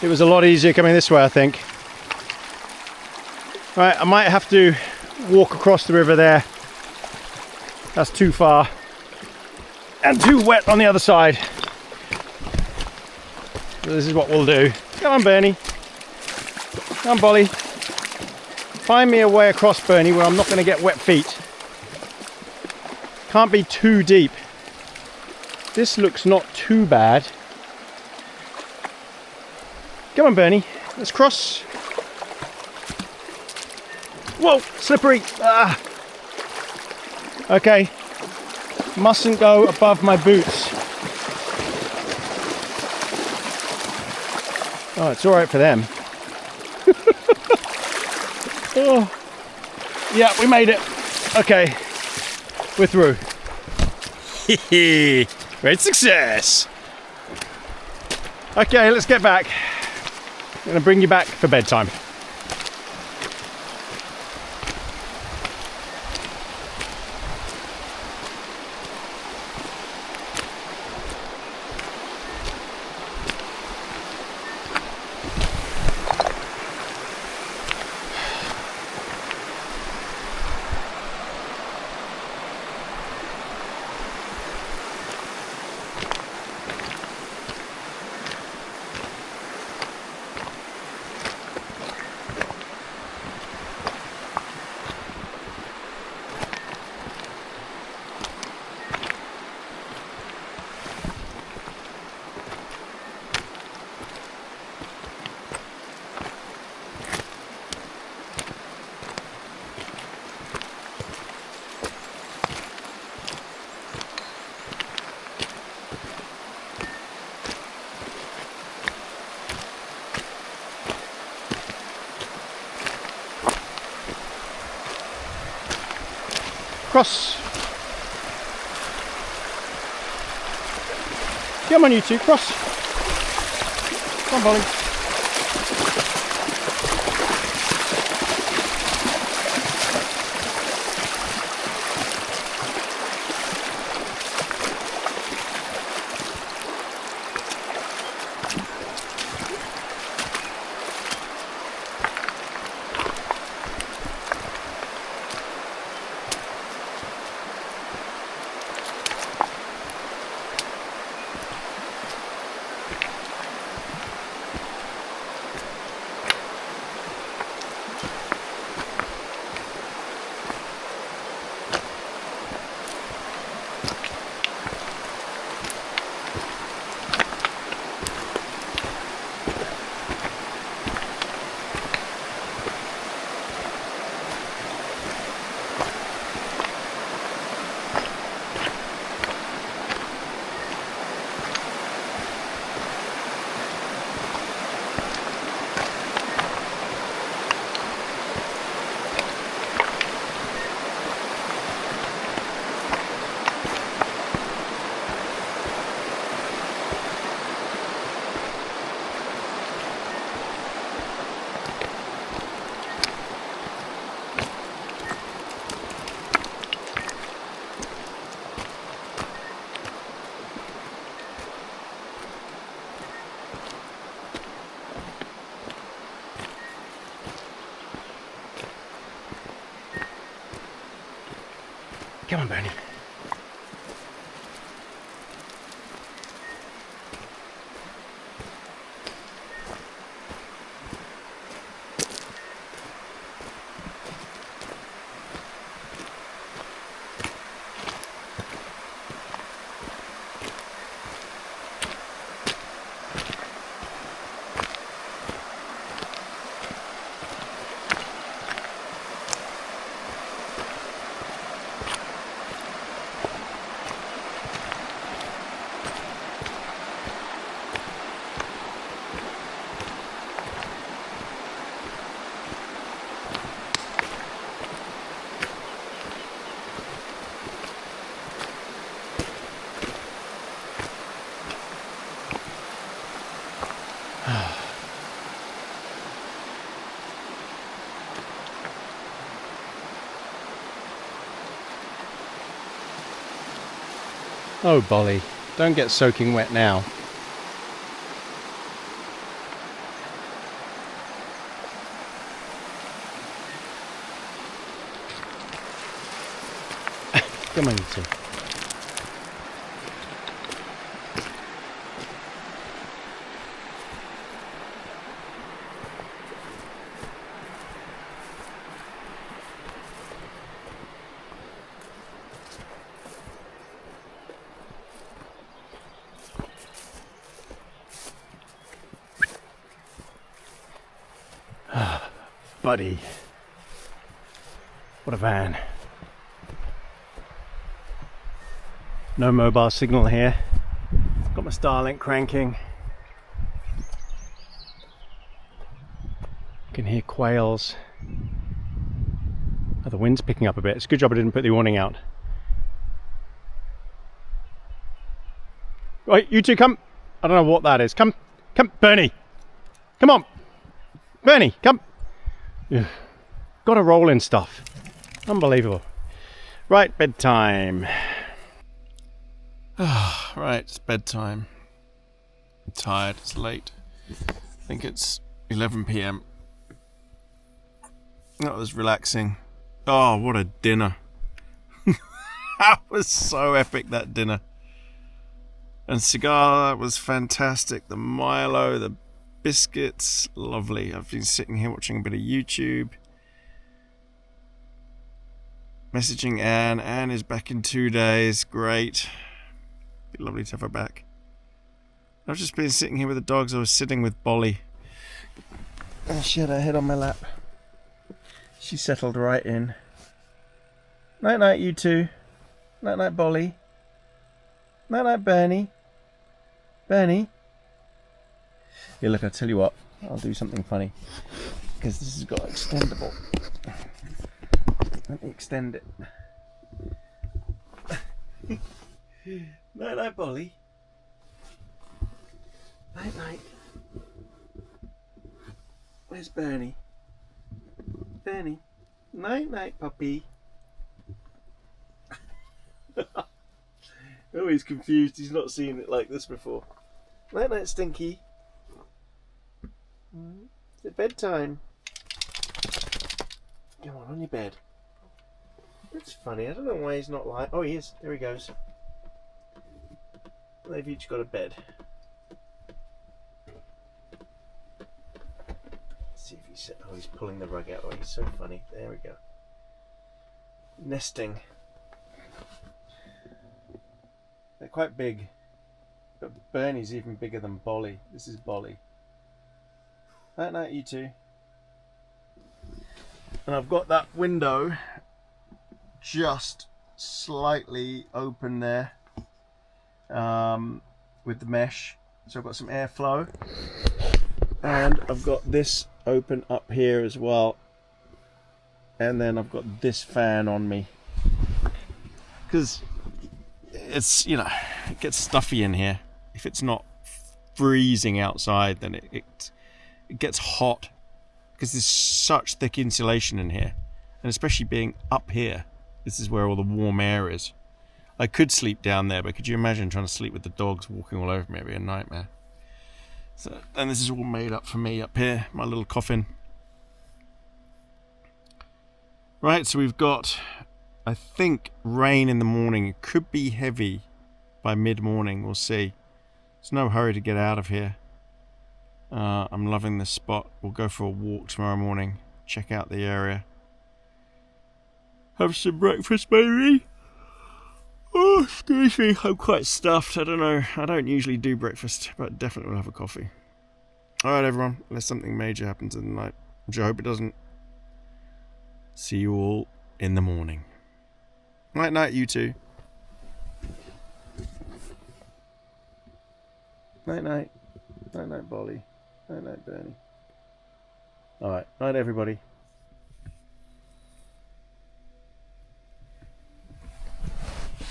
It was a lot easier coming this way, I think. Right, I might have to walk across the river there. That's too far. And too wet on the other side. So this is what we'll do. Come on, Bernie. Come on, Bolly. Find me a way across, Bernie, where I'm not going to get wet feet. Can't be too deep. This looks not too bad. Come on, Bernie. Let's cross. Whoa, slippery. Ah. Okay. Mustn't go above my boots. Oh, it's all right for them. Oh. Yeah, we made it. Okay. We're through. Great success. Okay, let's get back. I'm going to bring you back for bedtime. Cross. Come on, you two, cross. Come on, Bolly. Come on, Bernie. Oh, Bolly, don't get soaking wet now. Come on, you two. Buddy, what a van. No mobile signal here. Got my Starlink cranking. Can hear quails. Oh, the wind's picking up a bit. It's a good job I didn't put the awning out. Right, you two come. I don't know what that is. Come, Bernie. Come on, Bernie, come. Got to roll in stuff. Unbelievable. Right, bedtime. Right, it's bedtime. I'm tired, it's late. I think it's 11 p.m. That was relaxing. Oh, what a dinner. That was so epic, that dinner. And cigar, that was fantastic. The Milo, the biscuits, lovely. I've been sitting here watching a bit of YouTube. Messaging Anne. Anne is back in 2 days. Great. Be lovely to have her back. I've just been sitting here with the dogs. I was sitting with Bolly. She had her head on my lap. She settled right in. Night night, you two. Night night, Bolly. Night night, Bernie. Bernie. Here, look, I'll tell you what. I'll do something funny. Because this has got extendable. Let me extend it. Night night, Bolly. Night night. Where's Bernie? Bernie. Night night, puppy. Oh, he's confused. He's not seen it like this before. Night night, Stinky. Is it bedtime? Come on your bed. That's funny. I don't know why he's not like. Oh, he is. There he goes. They've each got a bed. Let's see if he's. Oh, he's pulling the rug out. Oh, he's so funny. There we go. Nesting. They're quite big. But Bernie's even bigger than Bolly. This is Bolly. Night night, you two. And I've got that window just slightly open there with the mesh. So I've got some airflow. And I've got this open up here as well. And then I've got this fan on me. Because it's, you know, it gets stuffy in here. If it's not freezing outside, then it gets hot because there's such thick insulation in here, and especially being up here, this is where all the warm air is. I could sleep down there, but could you imagine trying to sleep with the dogs walking all over me? It'd be a nightmare. So, and this is all made up for me up here, my little coffin. Right, so we've got, I think, rain in the morning. It could be heavy by mid-morning, we'll see. There's no hurry to get out of here. I'm loving this spot. We'll go for a walk tomorrow morning. Check out the area. Have some breakfast, maybe. Oh, excuse me. I'm quite stuffed. I don't know. I don't usually do breakfast, but definitely will have a coffee. Alright, everyone. Unless something major happens in the night, which I hope it doesn't. See you all in the morning. Night night, you two. Night night. Night night, Bolly. Night night, Bernie. Alright, night everybody.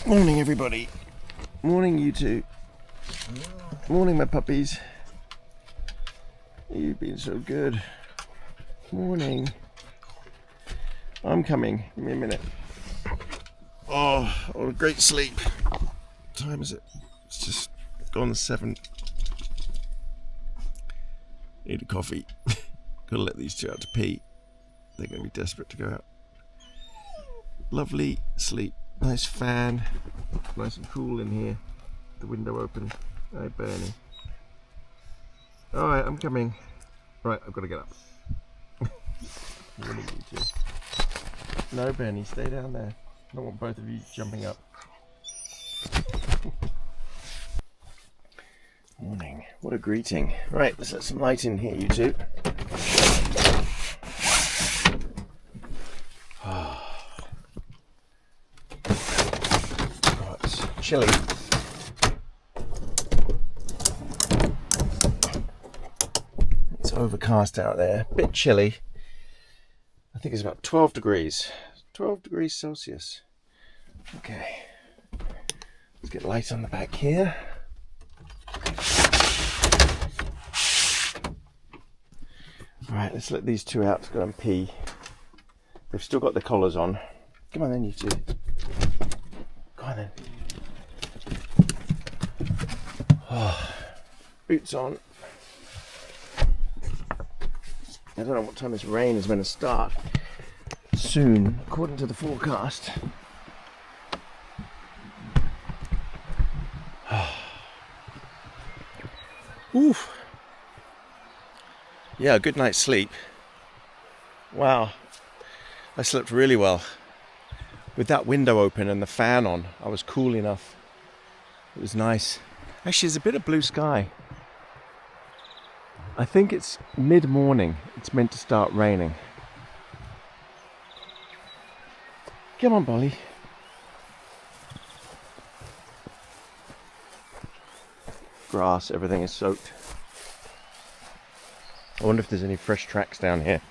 Morning everybody. Morning you two. Morning my puppies. You've been so good. Morning. I'm coming. Give me a minute. Oh, what a great sleep. What time is it? It's just gone 7. Need a coffee. Gotta let these two out to pee. They're gonna be desperate to go out. Lovely sleep. Nice fan. Nice and cool in here. The window open. Hi, Bernie. Alright, I'm coming. Right, I've got to get up. Warning you two. No, Bernie, stay down there. I don't want both of you jumping up. Morning. What a greeting. Right, let's let some light in here, you two. Oh, it's chilly. It's overcast out there. A bit chilly. I think it's about 12 degrees. 12 degrees Celsius. Okay. Let's get light on the back here. Alright, let's let these two out to go and pee. They've still got the collars on. Come on then, you two. Go on then. Oh, boots on. I don't know what time this rain is going to start. Soon, according to the forecast. Oof. Yeah, a good night's sleep. Wow. I slept really well. With that window open and the fan on, I was cool enough. It was nice. Actually, there's a bit of blue sky. I think it's mid-morning. It's meant to start raining. Come on, Bolly. Grass, everything is soaked. I wonder if there's any fresh tracks down here.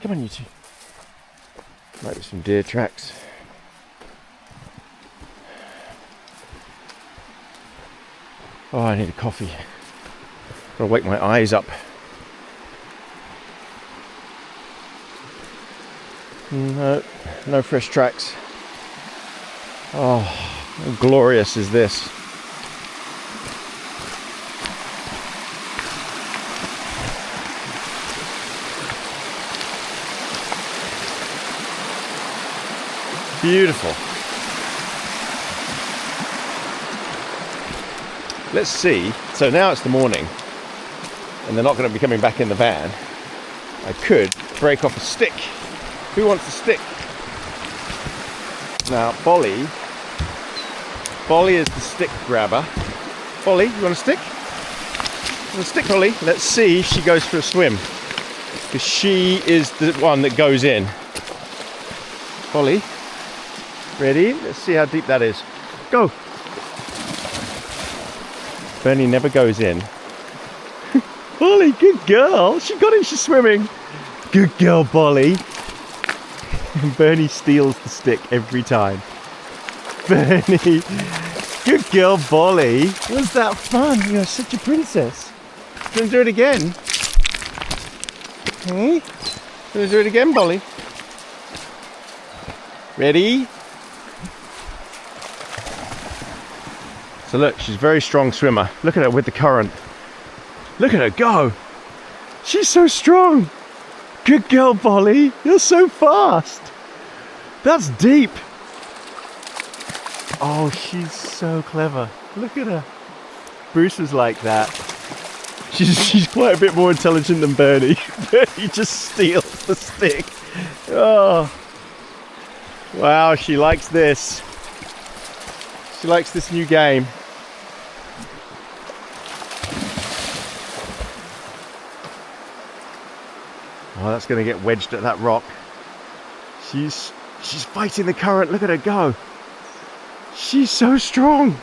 Come on, you two. Might be some deer tracks. Oh, I need a coffee. Gotta wake my eyes up. No fresh tracks. Oh, how glorious is this? Beautiful. Let's see. So now it's the morning and they're not going to be coming back in the van. I could break off a stick. Who wants a stick? Now, Bolly is the stick grabber. Bolly, you want a stick? You want a stick, Bolly? Let's see if she goes for a swim. Because she is the one that goes in. Bolly, ready? Let's see how deep that is. Go! Bernie never goes in. Bolly, good girl. She got in, she's swimming. Good girl, Bolly. Bernie steals the stick every time. Bernie, good girl, Bolly. Was that fun? You're such a princess. You want to do it again? Hey? You want to do it again, Bolly? Ready? So look, she's a very strong swimmer. Look at her with the current. Look at her go. She's so strong. Good girl, Bolly. You're so fast. That's deep. Oh, she's so clever. Look at her. Bruce was like that. She's quite a bit more intelligent than Bernie. Bernie just steals the stick. Oh. Wow, she likes this. She likes this new game. Oh, that's going to get wedged at that rock. She's fighting the current. Look at her go. She's so strong.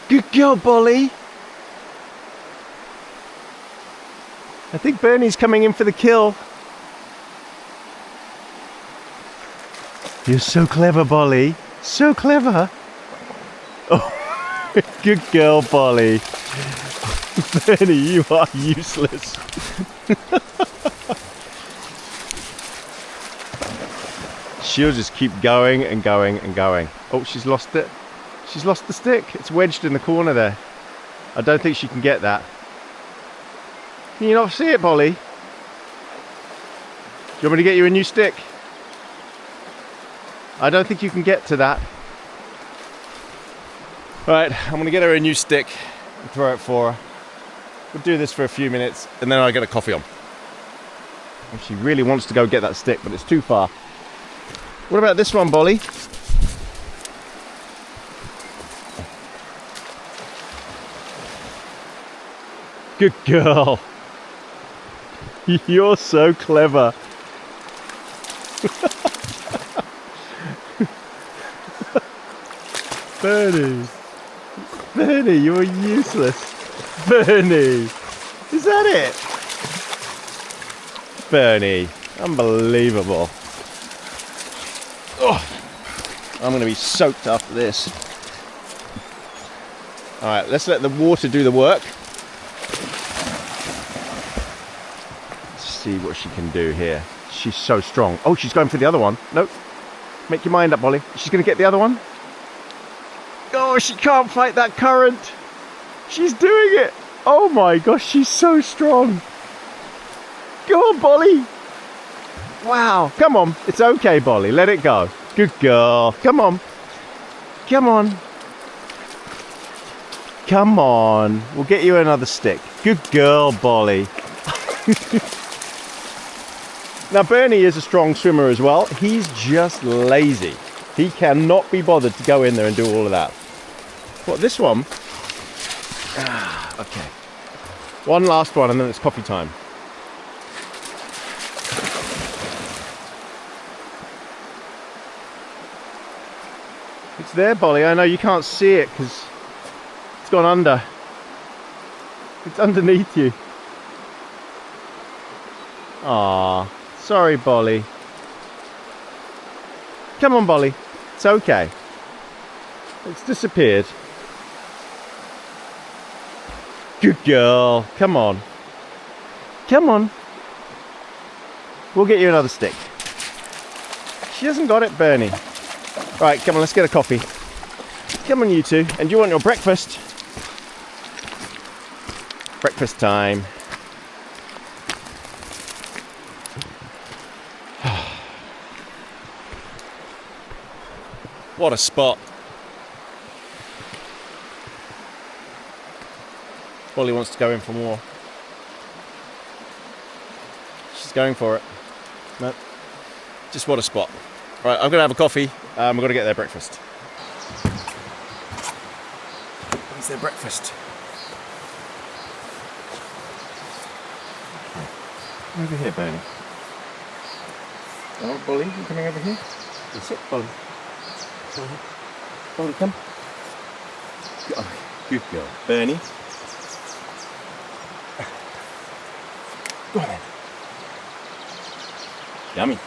Good girl, Bolly. I think Bernie's coming in for the kill. You're so clever, Bolly. So clever. Oh, good girl, Bolly. Bernie, you are useless. She'll just keep going and going and going. Oh, she's lost it. She's lost the stick. It's wedged in the corner there. I don't think she can get that. Can you not see it, Bolly? you want me to get you a new stick? I don't think you can get to that. Right, I'm gonna get her a new stick and throw it for her. We'll do this for a few minutes and then I'll get a coffee on. And she really wants to go get that stick, but it's too far. What about this one, Bolly? Good girl. You're so clever. Bernie. Bernie, you're useless. Bernie. Is that it? Bernie. Unbelievable. Oh, I'm going to be soaked after this. Alright, let's let the water do the work. Let's see what she can do here. She's so strong. Oh, she's going for the other one. Nope. Make your mind up, Bolly. She's going to get the other one. Oh, she can't fight that current. She's doing it. Oh my gosh, she's so strong. Go on, Bolly. Wow. Come on. It's okay, Bolly. Let it go. Good girl. Come on. Come on. Come on. We'll get you another stick. Good girl, Bolly. Now, Bernie is a strong swimmer as well. He's just lazy. He cannot be bothered to go in there and do all of that. What, this one? Okay. One last one and then it's coffee time. It's there, Bolly. I know you can't see it because it's gone under. It's underneath you. Ah, sorry, Bolly. Come on, Bolly. It's okay. It's disappeared. Good girl. Come on. Come on. We'll get you another stick. She hasn't got it, Bernie. Right, come on, let's get a coffee. Come on, you two. And you want your breakfast? Breakfast time. What a spot. Bolly wants to go in for more. She's going for it. No. Just what a spot. Right, I'm going to have a coffee. We're going to get their breakfast. What's their breakfast? Over here, Bernie. Oh, Bolly, you coming over here? You sit, Bolly. Bolly, come. Oh, good girl. Bernie. Go on then. Yummy.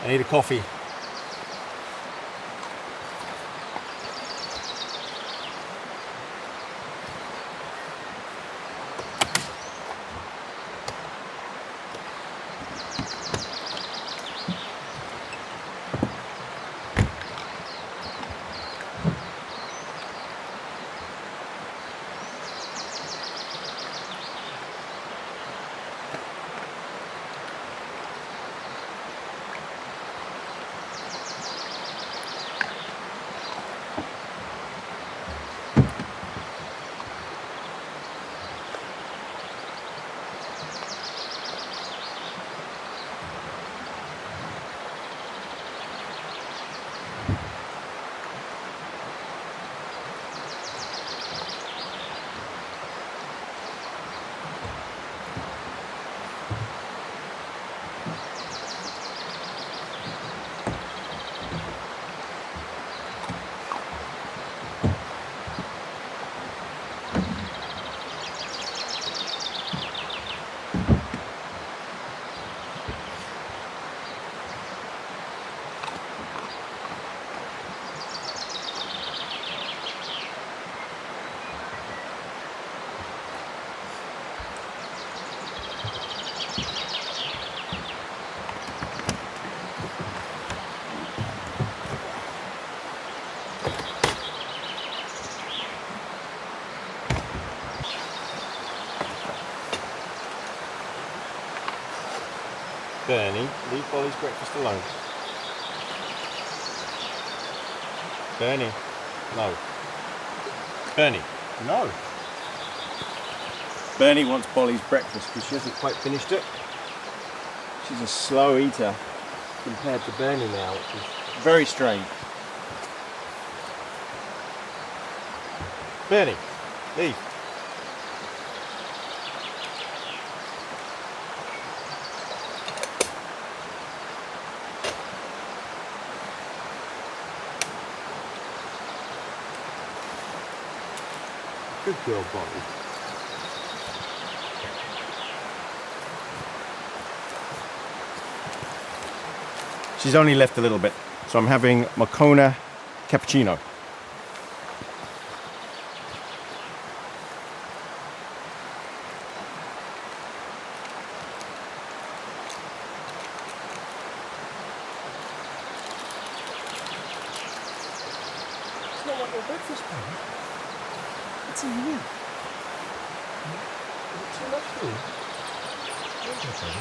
I need a coffee. Bernie, leave Bolly's breakfast alone. Bernie, no. Bernie, no. Bernie wants Bolly's breakfast because she hasn't quite finished it. She's a slow eater compared to Bernie now, which is very strange. Bernie, leave. Good girl, Bolly. She's only left a little bit, so I'm having Moccona cappuccino. It's not like your breakfast, baby. It's in you. Is it too much for you? Okay.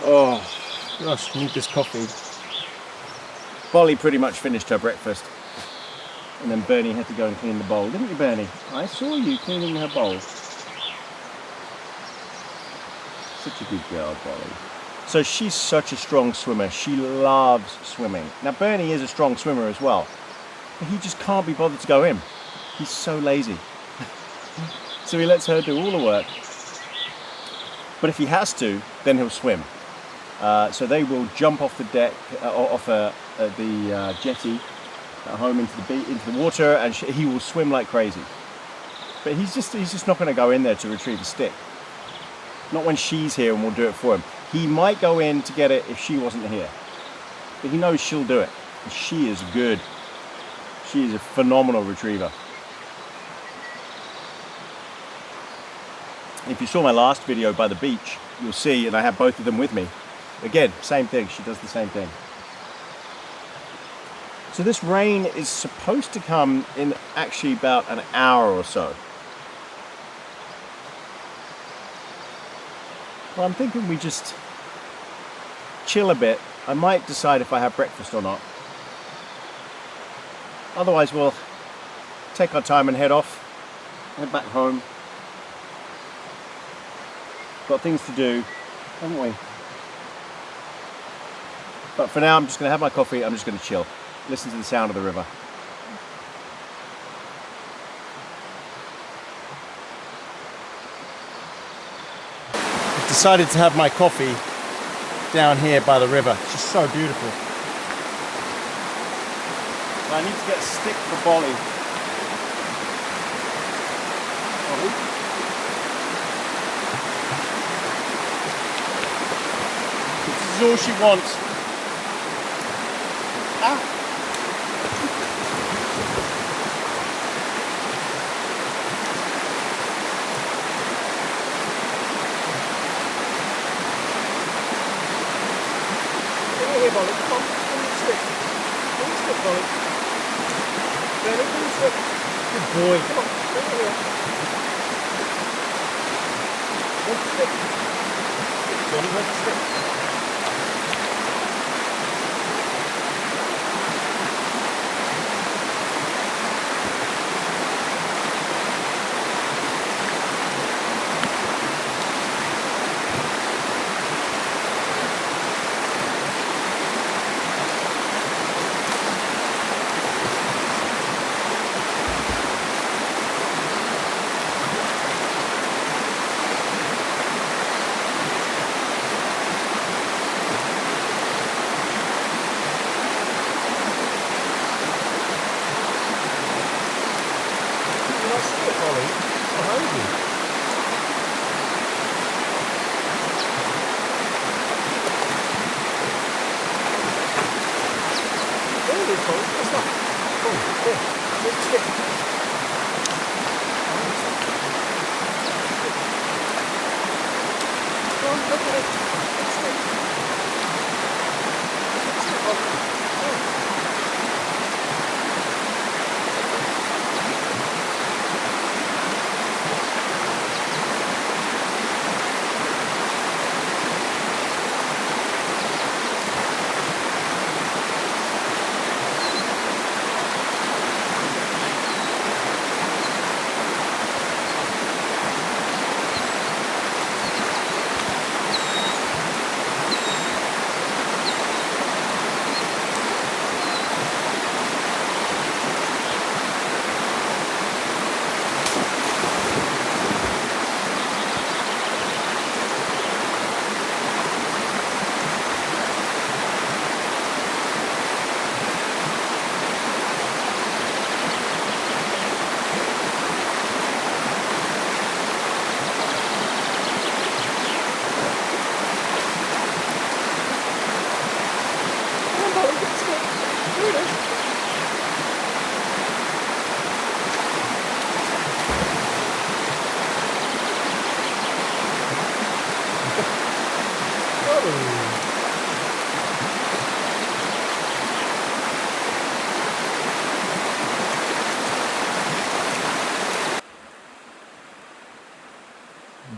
Oh, gosh, I need this coffee. Bolly pretty much finished her breakfast. And then Bernie had to go and clean the bowl, didn't you, Bernie? I saw you cleaning her bowl. Such a good girl, Bolly. So she's such a strong swimmer. She loves swimming. Now, Bernie is a strong swimmer as well. But he just can't be bothered to go in. He's so lazy. So he lets her do all the work. But if he has to, then he'll swim. So they will jump off the deck, off the jetty at home into the water, and he will swim like crazy. But he's just not going to go in there to retrieve a stick. Not when she's here and we'll do it for him. He might go in to get it if she wasn't here, but he knows she'll do it. And she is good. She is a phenomenal retriever. If you saw my last video by the beach, you'll see, and I have both of them with me. Again, same thing, she does the same thing. So this rain is supposed to come in actually about an hour or so. Well, I'm thinking we just chill a bit. I might decide if I have breakfast or not. Otherwise, we'll take our time and head off, head back home. Got things to do, haven't we? But for now, I'm just going to have my coffee. I'm just going to chill. Listen to the sound of the river. I've decided to have my coffee down here by the river. It's just so beautiful. I need to get a stick for Bolly. This is all she wants. Ah. Here, Bolly, come on, give me the stick. Give me the stick, Bolly. There, give me the stick. Good boy. Come on, bring it here. Where's the stick? Johnny, where's the stick?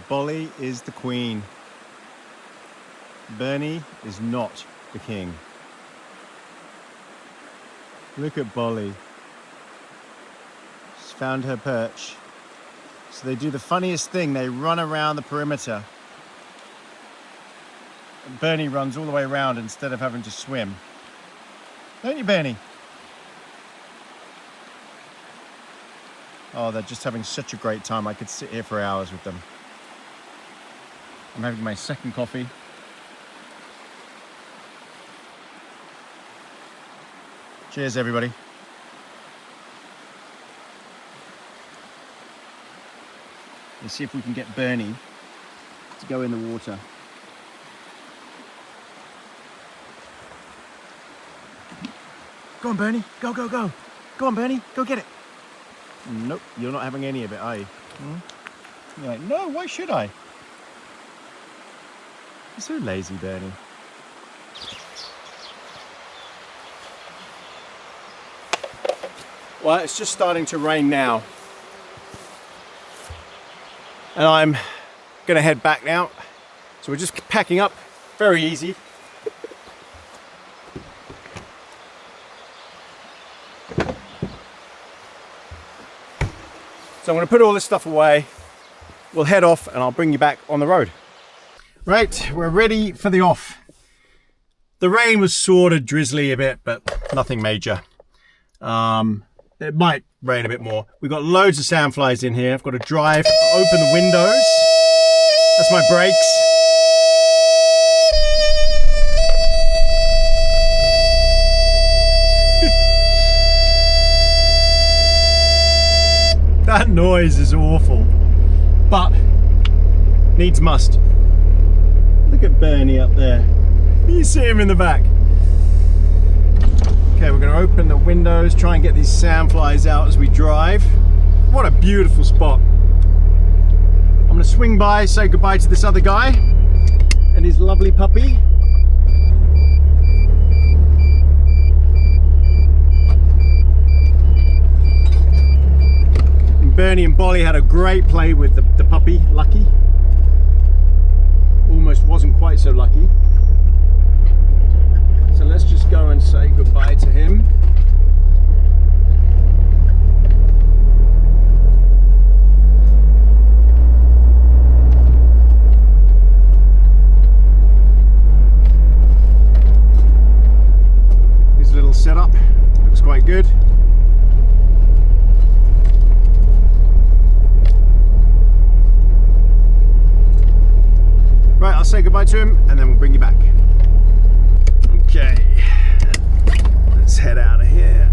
Bolly is the queen. Bernie is not the king. Look at Bolly. She's found her perch. So they do the funniest thing. They run around the perimeter. And Bernie runs all the way around instead of having to swim. Don't you, Bernie? Oh, they're just having such a great time. I could sit here for hours with them. I'm having my second coffee. Cheers, everybody. Let's see if we can get Bernie to go in the water. Go on, Bernie. Go, go, go. Go on, Bernie. Go get it. Nope, you're not having any of it, are you? You're like, no, why should I? You're so lazy, Bernie. Well, it's just starting to rain now. And I'm gonna head back now. So we're just packing up, very easy. So I'm gonna put all this stuff away. We'll head off and I'll bring you back on the road. Right, we're ready for the off. The rain was sort of drizzly a bit, but nothing major. It might rain a bit more. We've got loads of sandflies in here. I've got to drive, open the windows. That's my brakes. That noise is awful, but needs must. Look at Bernie up there. You see him in the back. Okay, we're going to open the windows, try and get these sandflies out as we drive. What a beautiful spot. I'm going to swing by, say goodbye to this other guy and his lovely puppy. And Bernie and Bolly had a great play with the puppy, Lucky. Almost wasn't quite so lucky. So let's just go and say goodbye to him. His little setup looks quite good. Right, I'll say goodbye to him and then we'll bring you back. Okay, let's head out of here.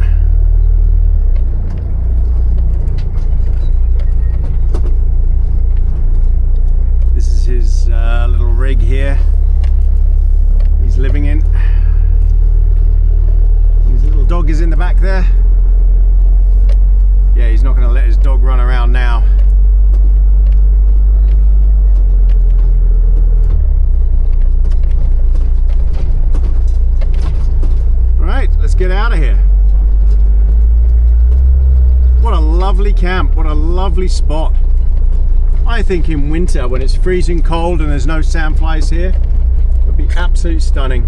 This is his little rig here he's living in. His little dog is in the back there. Yeah, he's not going to let his dog run around now. get out of here. What a lovely camp, what a lovely spot. I think in winter when it's freezing cold and there's no sandflies here, it would be absolutely stunning.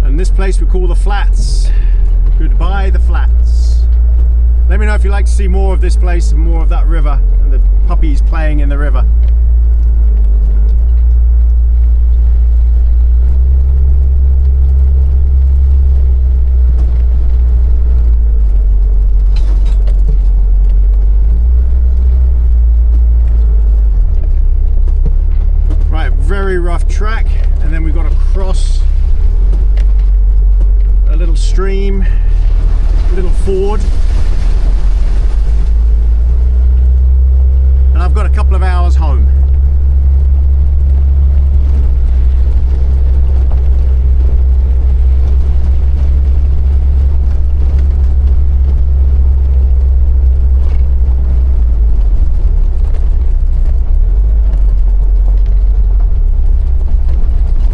And this place we call the Flats. Goodbye the Flats. Let me know if you'd like to see more of this place and more of that river and the puppies playing in the river. Very rough track, and then we've got to cross a little stream, a little ford, and I've got a couple of hours home.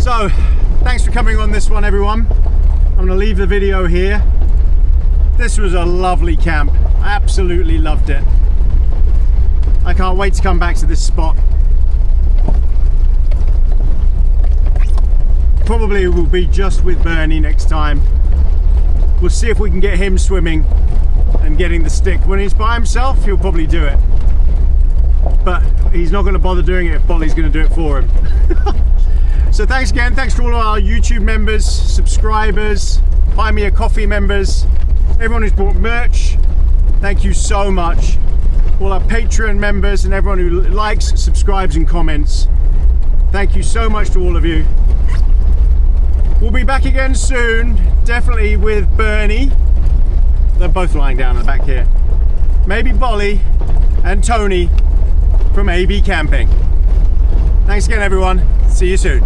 So, thanks for coming on this one, everyone. I'm going to leave the video here. This was a lovely camp. I absolutely loved it. I can't wait to come back to this spot. Probably will be just with Bernie next time. We'll see if we can get him swimming and getting the stick. When he's by himself, he'll probably do it. But he's not going to bother doing it if Bolly's going to do it for him. So thanks again, thanks to all of our YouTube members, subscribers, Buy Me a Coffee members, everyone who's bought merch, thank you so much. All our Patreon members and everyone who likes, subscribes and comments, thank you so much to all of you. We'll be back again soon, definitely with Bernie. They're both lying down in the back here. Maybe Bolly and Tony from AB Camping. Thanks again, everyone. See you soon.